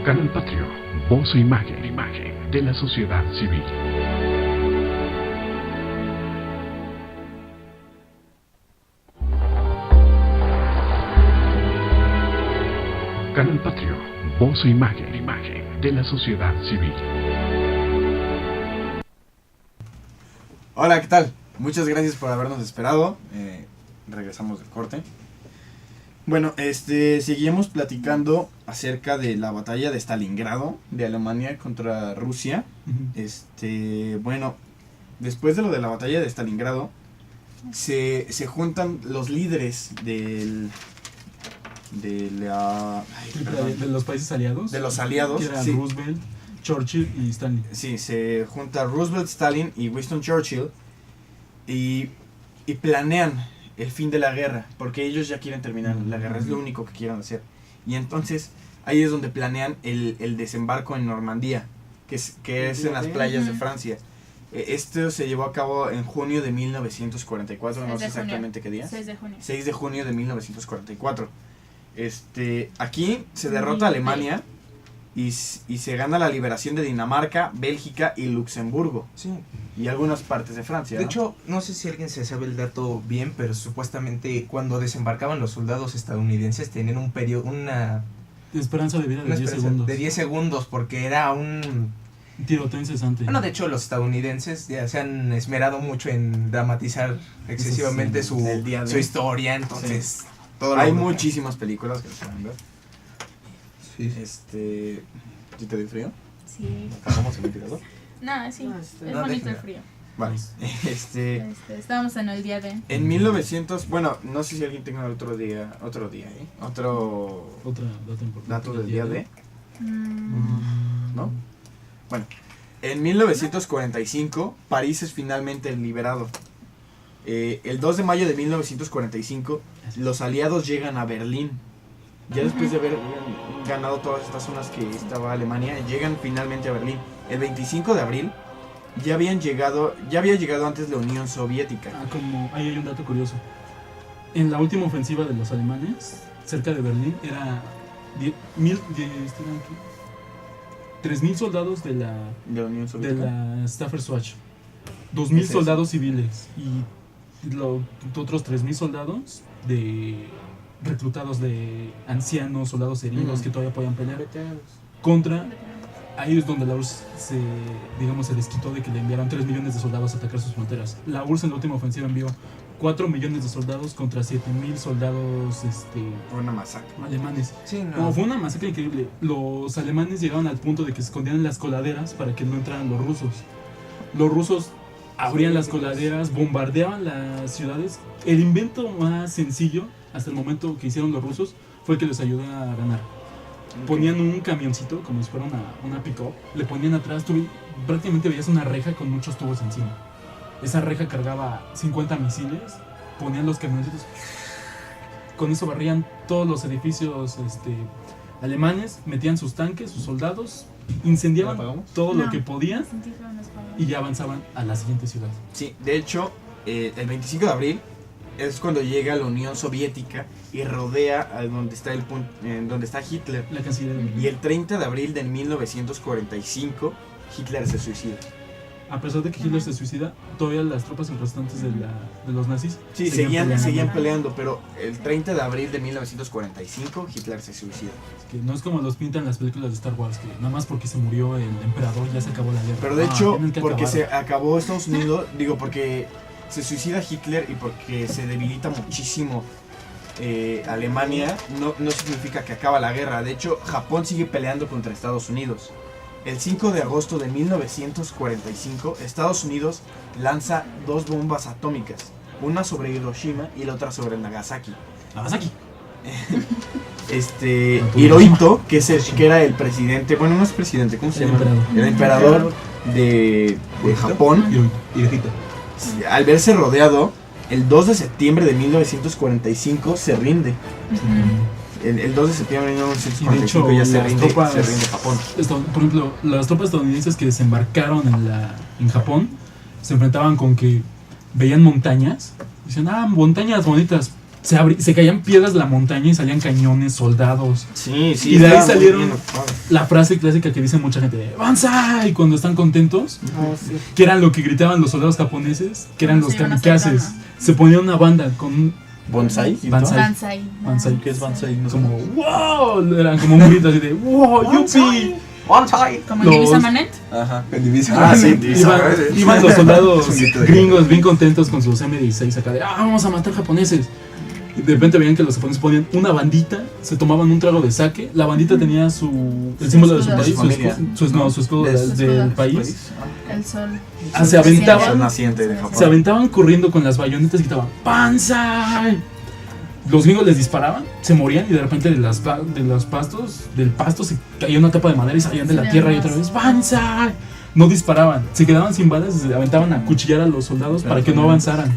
Canal Patrio, voz e imagen de la sociedad civil. Canal Patrio, voz e imagen de la sociedad civil. Hola, ¿qué tal? Muchas gracias por habernos esperado. Regresamos del corte. Bueno, seguimos platicando acerca de la batalla de Stalingrado de Alemania contra Rusia. Bueno, después de lo de la batalla de Stalingrado, se juntan los líderes de los países aliados. De los aliados, Que eran sí. Roosevelt, Churchill y Stanley. Sí, se junta Roosevelt, Stalin y Winston Churchill y planean el fin de la guerra, porque ellos ya quieren terminar la guerra, es lo único que quieren hacer. Y entonces ahí es donde planean el desembarco en Normandía, que es en las playas de Francia. Esto se llevó a cabo en junio de 1944, no sé exactamente qué día. 6 de junio. 6 de junio de 1944. Aquí se derrota a Alemania y se gana la liberación de Dinamarca, Bélgica y Luxemburgo. Sí. Y algunas partes de Francia. De ¿no? hecho, no sé si alguien se sabe el dato bien, pero supuestamente cuando desembarcaban los soldados estadounidenses tenían un periodo, una Esperanza de vida de una 10 esperanza segundos. de 10 segundos, porque era un... Tiroteo incesante. Bueno, de hecho, los estadounidenses ya se han esmerado mucho en dramatizar excesivamente Sí, el día de su historia, entonces... todo Hay lo- muchísimas películas que se pueden ver. Sí. ¿Sí te dio frío? Sí. ¿Acabamos el ventilador? No, sí. No, Es no, bonito déjame. el frío. Vale. Estábamos en el día de... En 1900, bueno, no sé si alguien tenga otro día, Otro Otra dato importante. dato del día de, Mm, ¿no? Bueno, en 1945 París es finalmente liberado. El 2 de mayo de 1945 los aliados llegan a Berlín. Ya después de haber ganado todas estas zonas que estaba Alemania, llegan finalmente a Berlín. El 25 de abril ya había llegado antes la Unión Soviética. Ahí hay un dato curioso. En la última ofensiva de los alemanes, cerca de Berlín, era 3.000 soldados de la De la Unión de Soviética. la Staffelschwach, 2.000 ¿Es soldados civiles y otros 3.000 soldados reclutados de ancianos, soldados heridos que todavía podían pelear contra. Ahí es donde la URSS se desquitó de que le enviaron 3 millones de soldados a atacar sus fronteras. La URSS en la última ofensiva envió 4 millones de soldados contra 7.000 soldados Fue una masacre. alemanes. Sí, no. Como fue una masacre increíble, los alemanes llegaron al punto de que se escondían en las coladeras para que no entraran los rusos. Los rusos abrían las coladeras, bombardeaban las ciudades. El invento más sencillo hasta el momento que hicieron los rusos fue el que les ayudó a ganar. Ponían un camioncito como si fuera una pick-up, le ponían atrás, prácticamente veías una reja con muchos tubos encima. Esa reja cargaba 50 misiles, ponían los camioncitos, con eso barrían todos los edificios alemanes, metían sus tanques, sus soldados, incendiaban ¿La apagamos? todo No. lo que podían sentí feo en la espalda. y ya avanzaban a la siguiente ciudad. Sí, de hecho, el 25 de abril es cuando llega la Unión Soviética y rodea a donde está donde está Hitler. La Cancillería. Y el 30 de abril de 1945 Hitler se suicida. A pesar de que Hitler se suicida, todavía las tropas restantes de los nazis Sí, seguían peleando, pero el 30 de abril de 1945 Hitler se suicida. Que no es como los pintan las películas de Star Wars, que nada más porque se murió el emperador ya se acabó la guerra. Pero de No, hecho, tienen que porque acabar. se acabó Estados Unidos, porque se suicida Hitler y porque se debilita muchísimo Alemania, no significa que acaba la guerra. De hecho, Japón sigue peleando contra Estados Unidos. El 5 de agosto de 1945, Estados Unidos lanza 2 bombas atómicas, una sobre Hiroshima y la otra sobre Nagasaki. Nagasaki. Hirohito, que era el presidente, bueno, no es presidente, ¿cómo se El llama? emperador. El emperador de Japón. Y ojito. Al verse rodeado, el 2 de septiembre de 1945 se rinde. El 2 de septiembre de 1945 Y de hecho, ya se las rinde tropas- Japón. Por ejemplo, las tropas estadounidenses que desembarcaron en Japón se enfrentaban con que veían montañas, decían, montañas bonitas, se caían piedras de la montaña y salían cañones, soldados. Sí, sí. Y de ahí estaba muy salieron bien ocupado. la frase clásica que dice mucha gente, ¡Banzai! Cuando están contentos, Oh, sí. que eran lo que gritaban los soldados japoneses, que eran Cuando los se iban a hacer kamikazes. drama. Se ponían una banda con un ¿Bonsai? Banzai. Banzai. Banzai. ¿Qué es Banzai? No sé. como ¡wow! Eran como un grito así de ¡wow! ¡Yupi! Como en Los- Divisa Manet. Ajá, en División. Ah, sí, Iban los soldados Es un grito de gringos bien contentos con sus M16 acá de vamos a matar japoneses. Y de repente veían que los japoneses ponían una bandita, se tomaban un trago de sake, la bandita tenía el símbolo de su escudo. país, Su familia. su escudo De del escudo. país. El sol. Se aventaban. Sol naciente de Japón. Se aventaban corriendo con las bayonetas y gritaban ¡Banzai! Los gringos les disparaban, se morían y de repente del pasto se caía una tapa de madera y salían de la Sí, tierra y además. otra vez ¡Banzai! No disparaban, se quedaban sin balas y se aventaban a cuchillar a los soldados para que no avanzaran.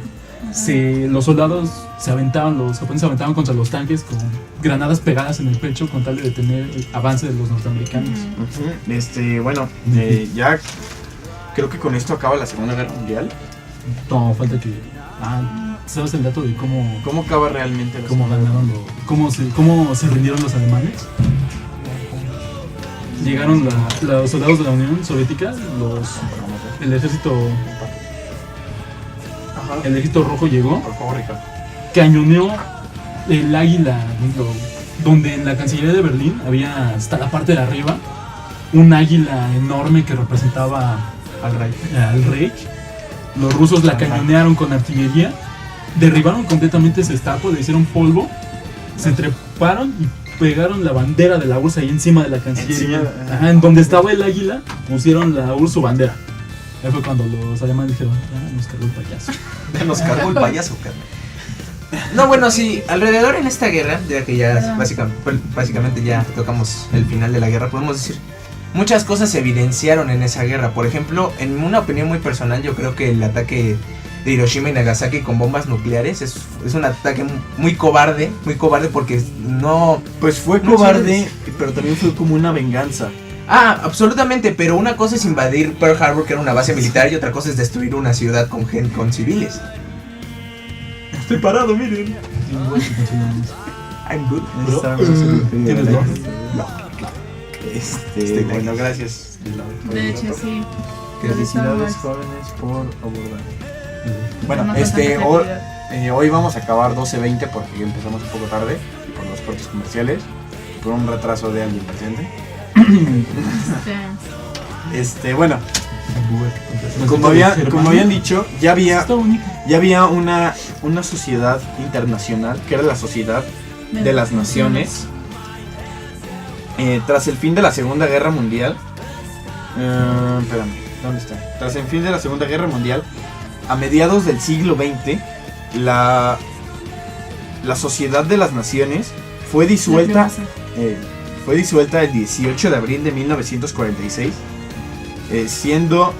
Los soldados los japoneses se aventaban contra los tanques con granadas pegadas en el pecho con tal de detener el avance de los norteamericanos. Ujú. Bueno, ya creo que con esto acaba la Segunda Guerra Mundial. No, falta que... ¿sabes el dato de cómo ¿Cómo acaba realmente la cómo Segunda Guerra ganaron cómo se rindieron los alemanes? Llegaron los soldados de la Unión Soviética, el ejército rojo llegó, Por favor, Ricardo. cañoneó el águila, donde en la Cancillería de Berlín había hasta la parte de arriba un águila enorme que representaba al rey. Los rusos la cañonearon con artillería, derribaron completamente esa estatua, le hicieron polvo, se treparon y pegaron la bandera de la URSS ahí encima de la Cancillería. Ajá, en donde estaba el águila, pusieron la URSS su bandera. Ahí fue cuando los alemanes dijeron, nos cargó el payaso. Nos cargó el payaso, carnal. No, bueno, sí, alrededor en esta guerra, ya que ya básicamente ya tocamos el final de la guerra, podemos decir, muchas cosas se evidenciaron en esa guerra. Por ejemplo, en una opinión muy personal, yo creo que el ataque de Hiroshima y Nagasaki con bombas nucleares es un ataque muy cobarde porque no... Pues fue No cobarde, pero también fue como una venganza. Absolutamente, pero una cosa es invadir Pearl Harbor, que era una base militar, y otra cosa es destruir una ciudad con civiles. Estoy parado, miren. I'm good. ¿Tienes dos? Bueno, gracias. De hecho, sí. Felicidades, jóvenes, por abordar. Bueno, No fue tanta hoy, creatividad. hoy vamos a acabar 12:20 porque empezamos un poco tarde por los cortes comerciales, por un retraso de alguien presente. Bueno, como habían dicho, ya había una sociedad internacional que era la Sociedad de las Naciones. Tras el fin de la Segunda Guerra Mundial, ¿dónde está? Tras el fin de la Segunda Guerra Mundial, a mediados del siglo XX, la Sociedad de las Naciones fue disuelta. Fue disuelta el 18 de abril de 1946, siendo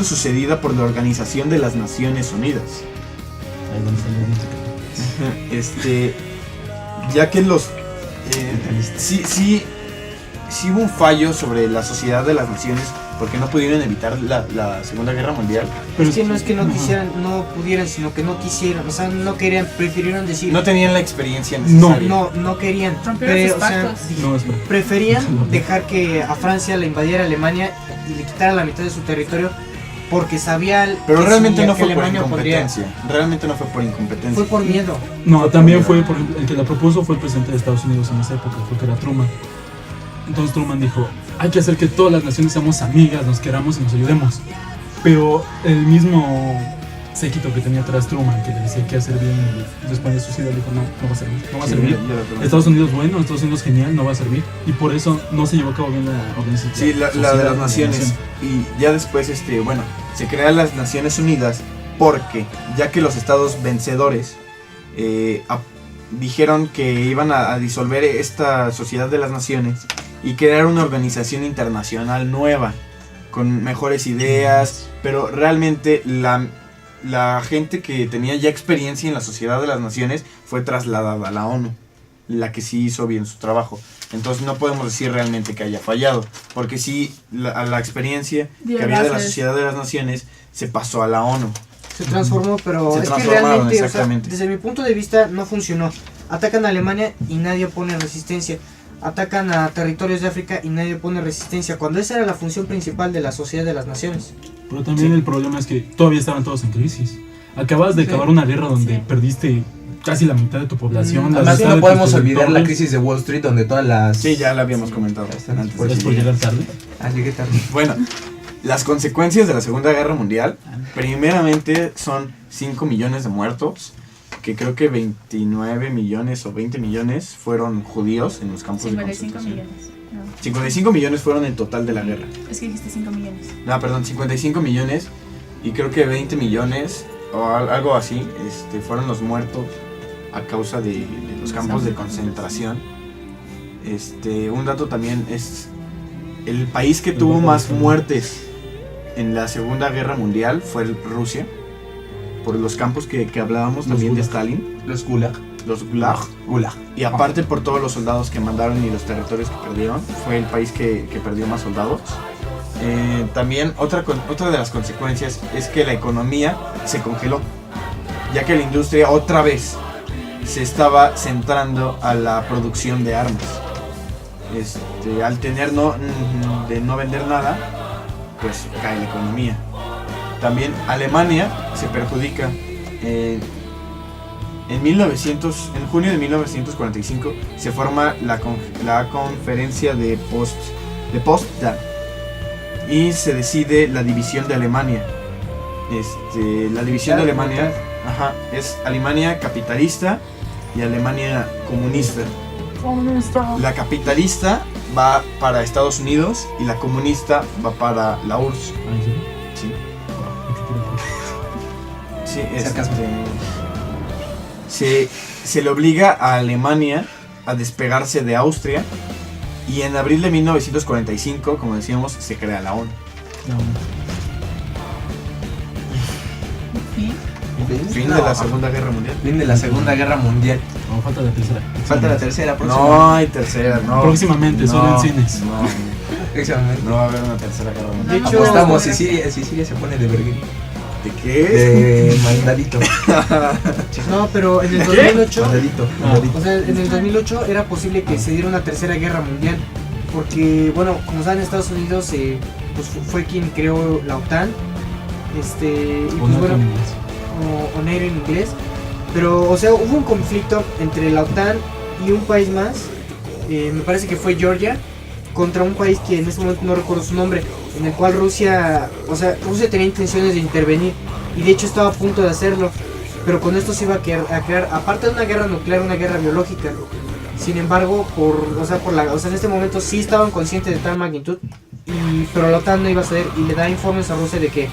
sucedida por la Organización de las Naciones Unidas. Ya que sí hubo un fallo sobre la Sociedad de las Naciones porque no pudieron evitar la Segunda Guerra Mundial. Pero es que no quisieran, no pudieran, sino que no quisieran, o sea, no querían, prefirieron decir, No tenían la experiencia necesaria. no querían, Rompieron sus pactos. No, espera. preferían dejar que a Francia la invadiera Alemania y le quitara la mitad de su territorio porque sabía Pero que realmente si no fue por Alemania incompetencia. Realmente no fue por incompetencia. fue por miedo. No, también fue, por ejemplo, el que la propuso fue el presidente de Estados Unidos en esa época, porque era Truman. Entonces Truman dijo, hay que hacer que todas las naciones seamos amigas, nos queramos y nos ayudemos. Pero el mismo séquito que tenía atrás Truman, que le decía que hacer bien y después de suicidio, le dijo, no va a servir, no va a servir. Estados Unidos bueno, Estados Unidos genial, no va a servir. Y por eso no se llevó a cabo bien la organización. Sí, la de las naciones. Y ya después, se crean las Naciones Unidas porque, ya que los estados vencedores dijeron que iban a disolver esta Sociedad de las Naciones y crear una organización internacional nueva, con mejores ideas, pero realmente la gente que tenía ya experiencia en la Sociedad de las Naciones fue trasladada a la ONU, la que sí hizo bien su trabajo. Entonces no podemos decir realmente que haya fallado, porque sí, la experiencia Dio que había de la bases. Sociedad de las Naciones se pasó a la ONU. Se transformó, pero Se es que transformaron, realmente, o sea, exactamente. desde mi punto de vista, no funcionó. Atacan a Alemania y nadie opone resistencia. Atacan a territorios de África y nadie opone resistencia, cuando esa era la función principal de la sociedad de las naciones. Pero también el problema es que todavía estaban todos en crisis. Acabas de acabar una guerra donde perdiste casi la mitad de tu población. la Además, mitad no de podemos tus olvidar la territorios. crisis de Wall Street, donde todas las... Sí, ya la habíamos comentado. Antes. ¿Es por llegar tarde? Ah, llegué tarde. Bueno, las consecuencias de la Segunda Guerra Mundial, primeramente son 5 millones de muertos, que creo que 29 millones o 20 millones fueron judíos en los campos de 55 concentración. millones. No, 55 millones fueron el total de la guerra. es que dijiste 5 millones. No, perdón, 55 millones y creo que 20 millones o algo así fueron los muertos a causa de los campos de concentración. Un dato también es el país que tuvo más muertes en la Segunda Guerra Mundial fue Rusia, por los campos que hablábamos Los también de Gulag. Stalin, Los Gulag. los Gulag, y aparte por todos los soldados que mandaron y los territorios que perdieron, fue el país que perdió más soldados. También otra de las consecuencias es que la economía se congeló, ya que la industria otra vez se estaba centrando a la producción de armas. Al tener de no vender nada, pues cae la economía. También Alemania se perjudica. En junio de 1945 se forma la conferencia de Potsdam y se decide la división de Alemania. La división de Alemania es Alemania capitalista y Alemania comunista. La capitalista va para Estados Unidos y la comunista va para la URSS. Ah, ¿sí? Sí, se le obliga a Alemania a despegarse de Austria y en abril de 1945, como decíamos, se crea la ONU. Fin de la Segunda Guerra Mundial. Fin de la Segunda Guerra Mundial. No, falta la tercera. Falta la tercera, No hay tercera, no. Próximamente, solo en cines. Próximamente. No va a haber una tercera guerra mundial. De hecho, Apostamos, Sicilia se pone de verguín. ¿De qué? De mandadito. No, pero en el 2008, Mandadito. o sea, en el 2008 era posible que se diera una tercera guerra mundial, porque, bueno, como saben, Estados Unidos pues fue quien creó la OTAN, y pues bueno, o NATO en inglés, pero, o sea, hubo un conflicto entre la OTAN y un país más, me parece que fue Georgia, contra un país que en este momento no recuerdo su nombre, en el cual Rusia tenía intenciones de intervenir y de hecho estaba a punto de hacerlo, pero con esto se iba a crear, aparte de una guerra nuclear, una guerra biológica. Sin embargo, en este momento sí estaban conscientes de tal magnitud, pero la OTAN no iba a ceder y le da informes a Rusia de que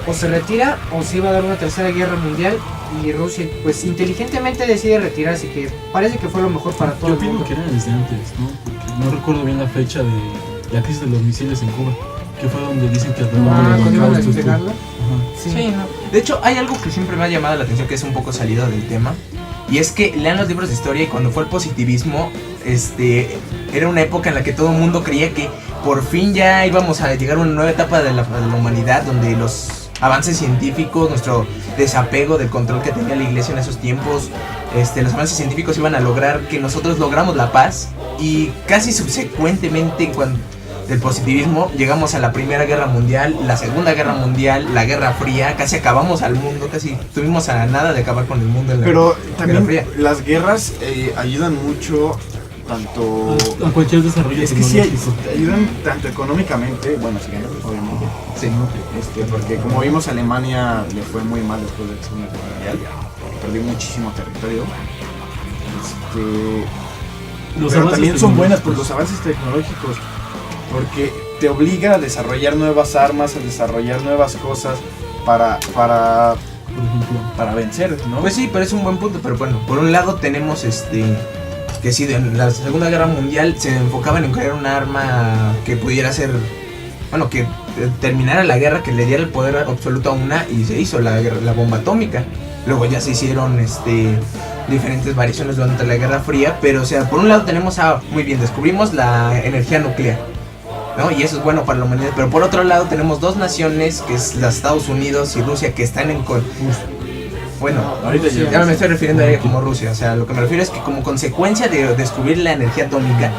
o se retira o se iba a dar una tercera guerra mundial, y Rusia pues inteligentemente decide retirarse, que parece que fue lo mejor para todo Yo el opino mundo. que era desde antes, ¿no? Porque no recuerdo bien la fecha de la crisis de los misiles en Cuba, que fue donde dicen que Cuando iban a estuvo. despegarlo. Ajá. Sí. De hecho, hay algo que siempre me ha llamado la atención, que es un poco salido del tema, y es que lean los libros de historia, y cuando fue el positivismo, era una época en la que todo el mundo creía que por fin ya íbamos a llegar a una nueva etapa de la humanidad, donde los avances científicos, nuestro desapego del control que tenía la iglesia en esos tiempos, los avances científicos iban a lograr que nosotros logramos la paz, y casi subsecuentemente del positivismo llegamos a la Primera Guerra Mundial, la Segunda Guerra Mundial, la Guerra Fría, casi acabamos al mundo, casi estuvimos a nada de acabar con el mundo en la Pero Guerra también Fría. las guerras ayudan mucho, tanto... A cualquier desarrollo Es que sí, tecnológico. ayudan tanto económicamente, bueno, sí, obviamente. Sí. Porque como vimos, Alemania le fue muy mal después de la Segunda Guerra Mundial. Perdió muchísimo territorio. Los Pero avances también son buenas por tecnológicos. los avances tecnológicos, porque te obliga a desarrollar nuevas armas, a desarrollar nuevas cosas para Por ejemplo. vencer, ¿no? Pues sí, pero es un buen punto. Pero bueno, por un lado tenemos que sí, en la Segunda Guerra Mundial se enfocaban en crear un arma que pudiera ser, bueno, que terminara la guerra, que le diera el poder absoluto a una, y se hizo la bomba atómica. Luego ya se hicieron diferentes variaciones durante la Guerra Fría, pero o sea, por un lado tenemos muy bien, descubrimos la energía nuclear. ¿no? Y eso es bueno para la humanidad. Pero por otro lado tenemos dos naciones, que es los Estados Unidos y Rusia, que están en... Bueno, ahorita ya me estoy refiriendo a ella como Rusia. O sea, lo que me refiero es que como consecuencia de descubrir la energía atómica,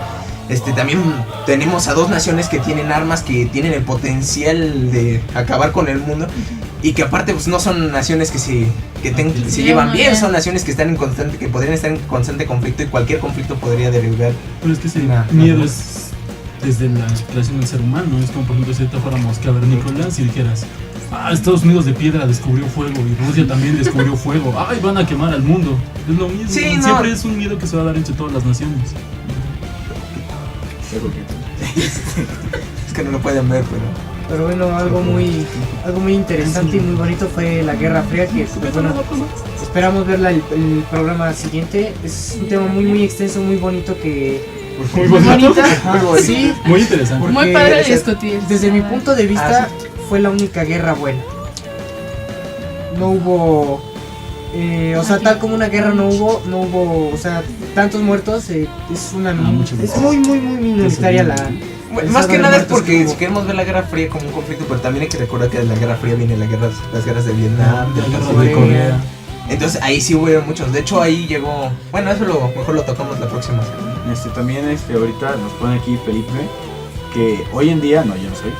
también tenemos a dos naciones que tienen armas, que tienen el potencial de acabar con el mundo, y que aparte pues no son naciones que se llevan bien, son naciones que podrían estar en constante conflicto, y cualquier conflicto podría derivar. Pero es que ese miedo es desde la creación del ser humano. Es como por ejemplo si ahorita fuéramos cavernícolas y dijeras: Estados Unidos de piedra descubrió fuego y Rusia también descubrió fuego, ay, van a quemar al mundo. Es lo mismo, sí, siempre es un miedo que se va a dar entre todas las naciones. Es que no lo pueden ver, pero bueno, algo muy interesante y muy bonito fue la Guerra Fría, que pues, bueno, esperamos verla el programa siguiente. Es un tema muy extenso, muy bonito, que muy bonita, sí, muy interesante, muy padre de discutir. Desde mi punto de vista fue la única guerra buena. No hubo o sea, tal como una guerra no hubo, o sea, tantos muertos. Es muy minoritaria la... Más que nada es porque si queremos ver la Guerra Fría como un conflicto, pero también hay que recordar que de la Guerra Fría vienen las guerras de Vietnam, de Corea. Entonces ahí sí hubo muchos. De hecho ahí llegó... Bueno, eso mejor lo tocamos la próxima semana. También ahorita nos pone aquí Felipe que hoy en día, no, yo no soy,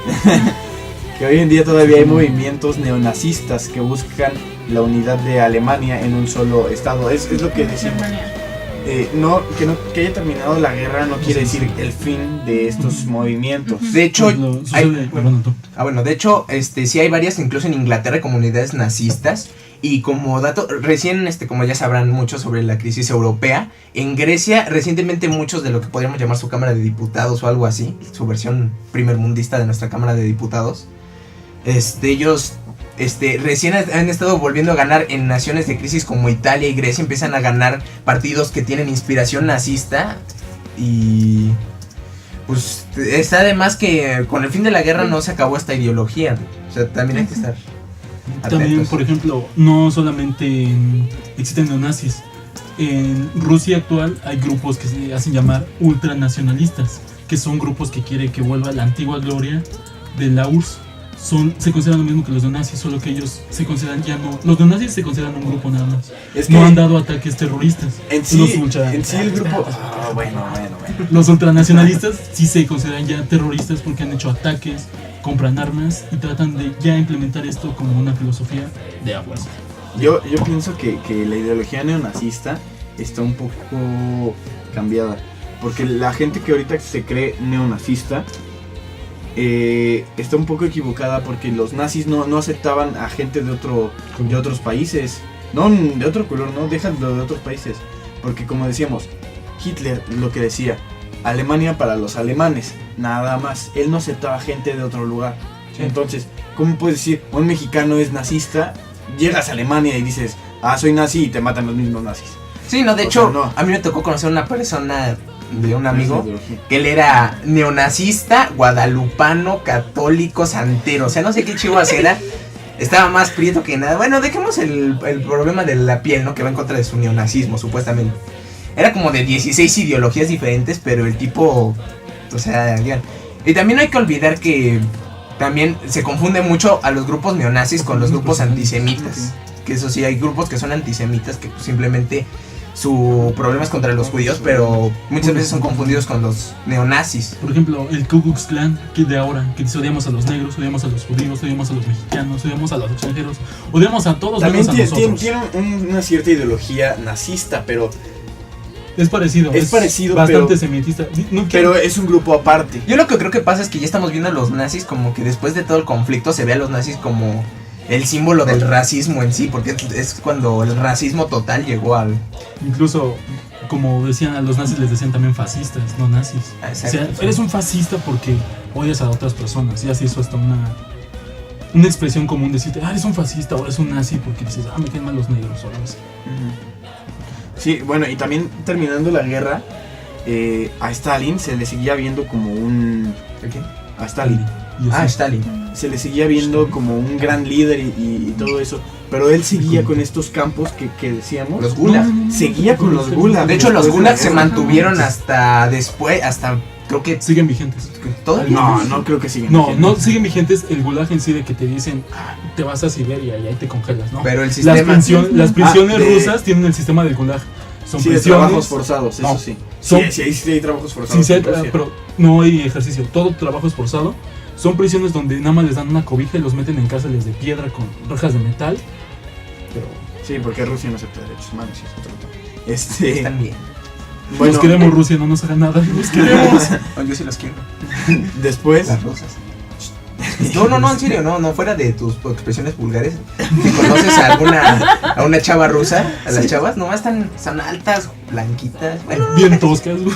que hoy en día todavía hay movimientos neonazistas que buscan la unidad de Alemania en un solo estado. Es lo que decimos. Que haya terminado la guerra no quiere decir el fin de estos movimientos. De hecho, de hecho, sí hay varias, incluso en Inglaterra, comunidades nazistas. Y como dato, recién, como ya sabrán mucho sobre la crisis europea, en Grecia, recientemente muchos de lo que podríamos llamar su Cámara de Diputados o algo así, su versión primermundista de nuestra Cámara de Diputados, ellos recién han estado volviendo a ganar en naciones de crisis como Italia y Grecia. Empiezan a ganar partidos que tienen inspiración nazista. Y pues está además que con el fin de la guerra no se acabó esta ideología. O sea, también hay que estar atentos. También, por ejemplo, no solamente existen neonazis. En Rusia actual hay grupos que se hacen llamar ultranacionalistas, que son grupos que quieren que vuelva la antigua gloria de la URSS. Se consideran lo mismo que los neonazis, solo que ellos se consideran ya no... Los neonazis se consideran un grupo nada más. No han dado ataques terroristas. En sí el grupo... Bueno. Los ultranacionalistas sí se consideran ya terroristas porque han hecho ataques, compran armas y tratan de ya implementar esto como una filosofía de aguas. Yo pienso que la ideología neonazista está un poco cambiada. Porque la gente que ahorita se cree neonazista... está un poco equivocada, porque los nazis no aceptaban a gente de otros países, no de otro color, no, déjalo de otros países, porque como decíamos, Hitler lo que decía, Alemania para los alemanes, nada más, él no aceptaba gente de otro lugar. Sí. Entonces, ¿cómo puedes decir un mexicano es nazista? Llegas a Alemania y dices, soy nazi, y te matan los mismos nazis. Sí, no, de hecho, a mí me tocó conocer una persona de un amigo que él era neonazista, guadalupano, católico, santero, o sea, no sé qué chivas era. Estaba más prieto que nada. Bueno, dejemos el problema de la piel, ¿no? Que va en contra de su neonazismo, supuestamente. Era como de 16 ideologías diferentes, pero el tipo, o sea, bien. Y también no hay que olvidar que también se confunde mucho a los grupos neonazis con los grupos antisemitas. Que eso sí, hay grupos que son antisemitas que simplemente su problema es contra los judíos, pero muchas veces son confundidos con los neonazis. Por ejemplo, el Ku Klux Klan, que de ahora, que dice odiamos a los negros, odiamos a los judíos, odiamos a los mexicanos, odiamos a los extranjeros, odiamos a todos, también menos a nosotros. Tiene una cierta ideología nazista, pero... Es parecido, bastante semitista. Pero es un grupo aparte. Yo lo que creo que pasa es que ya estamos viendo a los nazis como que después de todo el conflicto se ve a los nazis como el símbolo del racismo en sí, porque es cuando el racismo total llegó al... Incluso, como decían, a los nazis les decían también fascistas, no nazis. Exacto. O sea, eres un fascista porque odias a otras personas. Ya se hizo hasta una expresión común, decirte, eres un fascista, ahora eres un nazi porque dices, me caen mal los negros o algo así. Sí, bueno, y también terminando la guerra, a Stalin se le seguía viendo como un... ¿El qué? A Stalin. Stalin. Se le seguía viendo como un gran líder y todo eso. Pero él seguía con estos campos que decíamos. Los gulag. Seguía con los gulag. De hecho, los gulag se mantuvieron hasta después, hasta creo que siguen vigentes. todavía. No creo que sigan. No siguen vigentes el gulag en sí de que te dicen te vas a Siberia y ahí te congelas, ¿no? Pero el sistema. Las prisiones de- rusas tienen el sistema del gulag. Son Sí, de prisiones. trabajos forzados, eso No. sí. Son- Sí, sí hay trabajos forzados. Sí, sí hay en Rusia. pero no hay ejercicio. Todo trabajo es forzado. Son prisiones donde nada más les dan una cobija y los meten en cárceles de piedra con rejas de metal. Pero Sí, porque Rusia no acepta derechos humanos. Sí, es otro tema. Están bien. Bueno, nos queremos, Rusia, no nos hagan nada. Nos queremos. No, yo sí los quiero. después, Las rosas. No, en serio, no, fuera de tus expresiones vulgares. ¿Te conoces a una chava rusa? A las chavas nomás están altas, blanquitas. Bueno, Bien toscas, güey.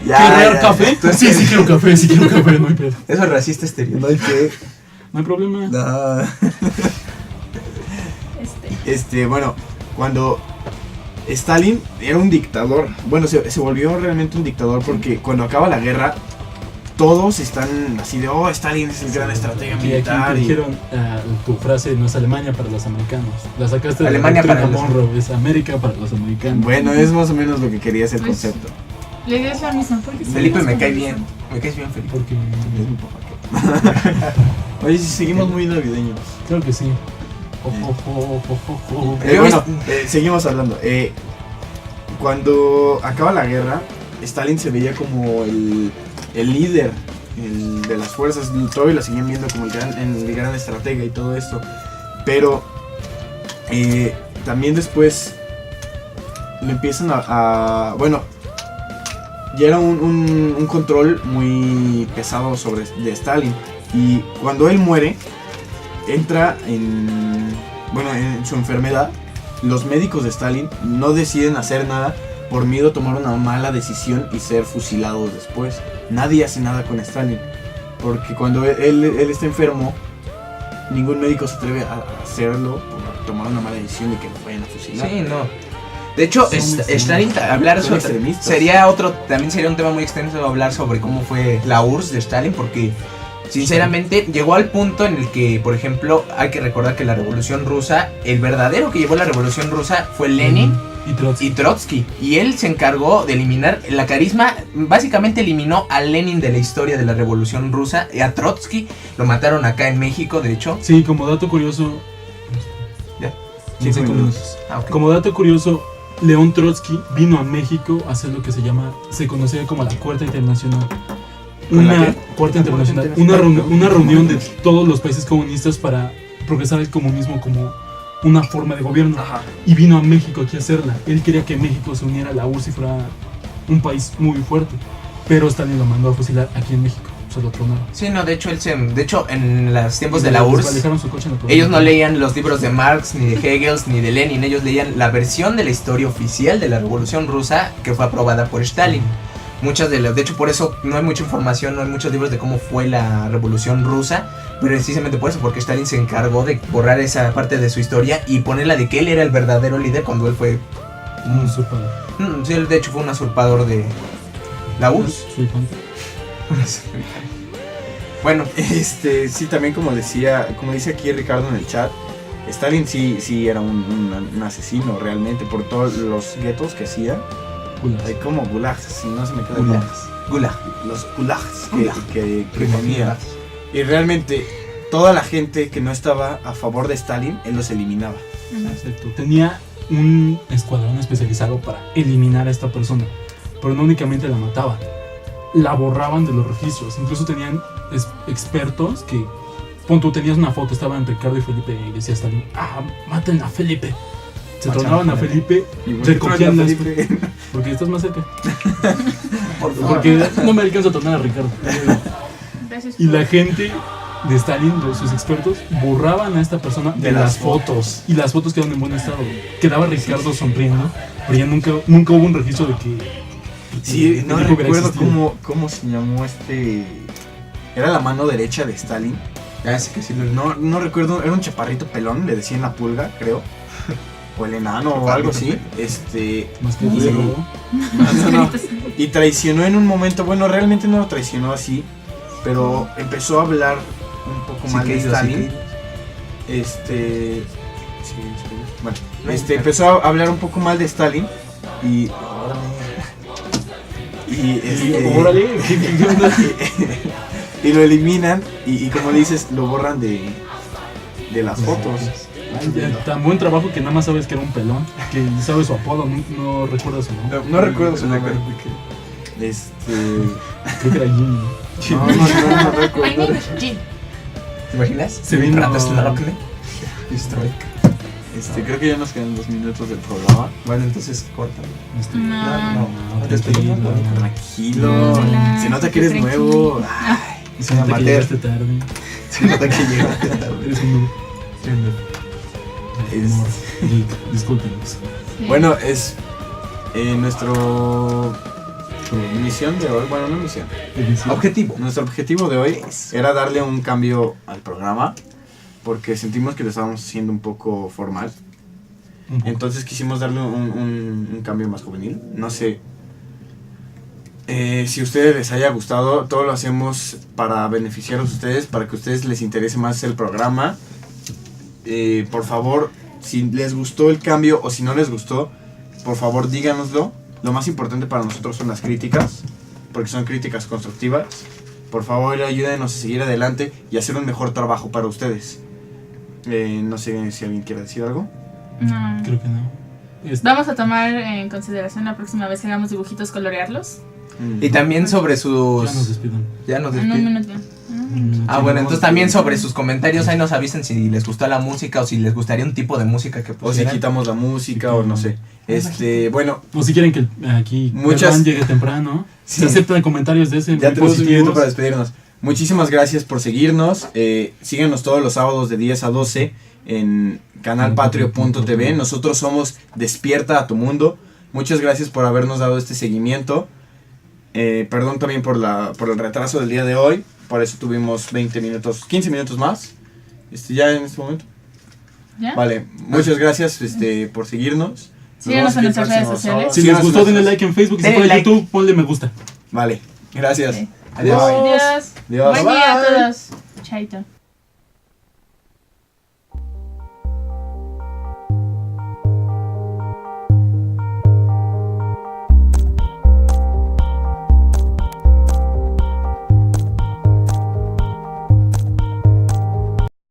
Ya, ¿Querer ya. café? Sí quiero café, no hay pedo. eso es racista exterior. no hay que. No hay problema. No. Bueno, cuando Stalin era un dictador, bueno, se volvió realmente un dictador porque cuando acaba la guerra, todos están así de, Stalin es el gran estratega Y aquí militar. te dijeron, tu frase no es Alemania para los americanos. La sacaste de Alemania la para doctrina los- Monroe, es América para los americanos. Bueno, es más o menos lo que quería ser el Pues, concepto. La idea es la misma. Porque Felipe seguimos me cae con bien. eso. Me caes bien, Felipe. Porque, Es mi papá. Oye, si seguimos muy navideños. creo que sí. Jo. Bueno, seguimos hablando. Cuando acaba la guerra, Stalin se veía como el líder de las fuerzas, todavía lo seguían viendo como el gran estratega y todo esto. Pero también después le empiezan bueno, ya era un control muy pesado de Stalin. Y cuando él muere, entra en su enfermedad. Los médicos de Stalin no deciden hacer nada por miedo a tomar una mala decisión y ser fusilados después. Nadie hace nada con Stalin, porque cuando él está enfermo, ningún médico se atreve a hacerlo por tomar una mala decisión de que lo vayan a fusilar. Sí, no. De hecho, Stalin, hablar Son sobre extremistas. también sería un tema muy extenso hablar sobre cómo fue la URSS de Stalin, porque sinceramente llegó al punto en el que, por ejemplo, hay que recordar que la Revolución Rusa, el verdadero que llevó la Revolución Rusa fue Lenin Y y Trotsky, y él se encargó de eliminar la carisma, básicamente eliminó a Lenin de la historia de la Revolución Rusa, y a Trotsky lo mataron acá en México, de hecho. Sí, como dato curioso. Ya. 15 minutos. minutos. Ok. Como dato curioso, León Trotsky vino a México a hacer lo que se conocía como la Cuarta Internacional. ¿Con la Una qué? Cuarta Internacional, una reunión de todos los países comunistas para progresar el comunismo como una forma de gobierno. Ajá. Y vino a México aquí a hacerla. Él quería que México se uniera a la URSS y fuera un país muy fuerte. Pero Stalin lo mandó a fusilar aquí en México. Se lo tronaron. Sí, no, de hecho, en los tiempos de la URSS, Dejaron su coche en la ellos no leían los libros de Marx, ni de Hegel, ni de Lenin. Ellos leían la versión de la historia oficial de la Revolución Rusa que fue aprobada por Stalin. De hecho, por eso no hay mucha información, no hay muchos libros de cómo fue la Revolución Rusa, pero precisamente por eso, porque Stalin se encargó de borrar esa parte de su historia y ponerla de que él era el verdadero líder cuando él fue Un usurpador. sí, él de hecho fue un usurpador de la URSS. Soy fan. Bueno, Sí, también como dice aquí Ricardo en el chat, Stalin sí era un asesino realmente por todos los guetos que hacía. Hay como gulags, si no se me queda bien. Gulag. Los gulags Gulag. que tenía. Y realmente toda la gente que no estaba a favor de Stalin, él los eliminaba. Exacto. Tenía un escuadrón especializado para eliminar a esta persona. Pero no únicamente la mataban, la borraban de los registros. Incluso tenían expertos que, pon tú tenías una foto, estaban Ricardo y Felipe y decía Stalin, maten a Felipe. Se tronaban a Felipe, recogían las... Porque estás más cerca. Por favor. Porque no me alcanzo a tornar a Ricardo. Gracias Y por- la gente de Stalin, sus expertos, borraban a esta persona de las fotos. Y las fotos quedaron en buen estado. Quedaba Ricardo sonriendo, pero ya nunca hubo un registro de que... Sí, de no que hubiera recuerdo existido. cómo se llamó Era la mano derecha de Stalin. Sí que sí, No recuerdo, era un chaparrito pelón, le decían la pulga, creo. O el enano o algo así. Más que Y- se robó. no. Y traicionó en un momento, bueno, realmente no lo traicionó así, pero empezó a hablar un poco mal de Stalin. Bueno, empezó a hablar un poco mal de Stalin y Órale, ¿qué onda? y lo eliminan y como dices, lo borran de las fotos. Tan buen trabajo que nada más sabes que era un pelón, que sabe su apodo, no recuerdo su nombre. No recuerdo su nombre. Creo que era Jimmy. No recuerdo. My name is Jin. ¿Te imaginas? Se vino- Ratas Larocne. Creo que ya nos quedan 2 minutos del programa. Bueno, entonces córtalo. No. Despedimos. Tranquilo. Relax, Se nota que eres tranquilo. nuevo. Ay, Se nota que amateur. llegaste tarde. se nota que llegaste tarde. Eres un geek, discúlpenos. Sí. Bueno, es nuestro misión de hoy. Bueno, no misión. Objetivo. Nuestro objetivo de hoy era darle un cambio al programa porque sentimos que lo estábamos haciendo un poco formal. Entonces quisimos darle un cambio más juvenil. No sé si a ustedes les haya gustado. Todo lo hacemos para beneficiarlos a ustedes, para que a ustedes les interese más el programa. Por favor, si les gustó el cambio o si no les gustó, por favor díganoslo. Lo más importante para nosotros son las críticas, porque son críticas constructivas. Por favor, ayúdenos a seguir adelante y hacer un mejor trabajo para ustedes. No sé si alguien quiere decir algo. No. Creo que no. Vamos a tomar en consideración la próxima vez que hagamos dibujitos, colorearlos. Y también sobre sus... Ya nos despidan. Ya nos En un despiden. minuto. Ah, bueno, entonces también sobre sus comentarios ahí nos avisen si les gustó la música o si les gustaría un tipo de música que O si pusieran. quitamos la música o no sé. Bueno, O si quieren que aquí Muchas- llegue temprano. Sí. Se aceptan comentarios de ese. ya muy tenemos un minuto positivos. para despedirnos. Muchísimas gracias por seguirnos. Síguenos todos los sábados de 10 a 12 en canalpatrio.tv. Nosotros somos Despierta a tu Mundo. Muchas gracias por habernos dado este seguimiento. Perdón también por el retraso del día de hoy. Por eso tuvimos 15 minutos más. Ya en este momento. ¿Ya? Vale, muchas gracias por seguirnos. Síganos Nos vemos en el nuestras redes próximo sociales. sábado. Si les Síganos gustó, en denle nuestras- like en Facebook. Si Denle fue en like. YouTube, ponle me gusta. Vale, gracias. Sí. Adiós. Adiós. Adiós. Buen día a Bye. todos. Chaito.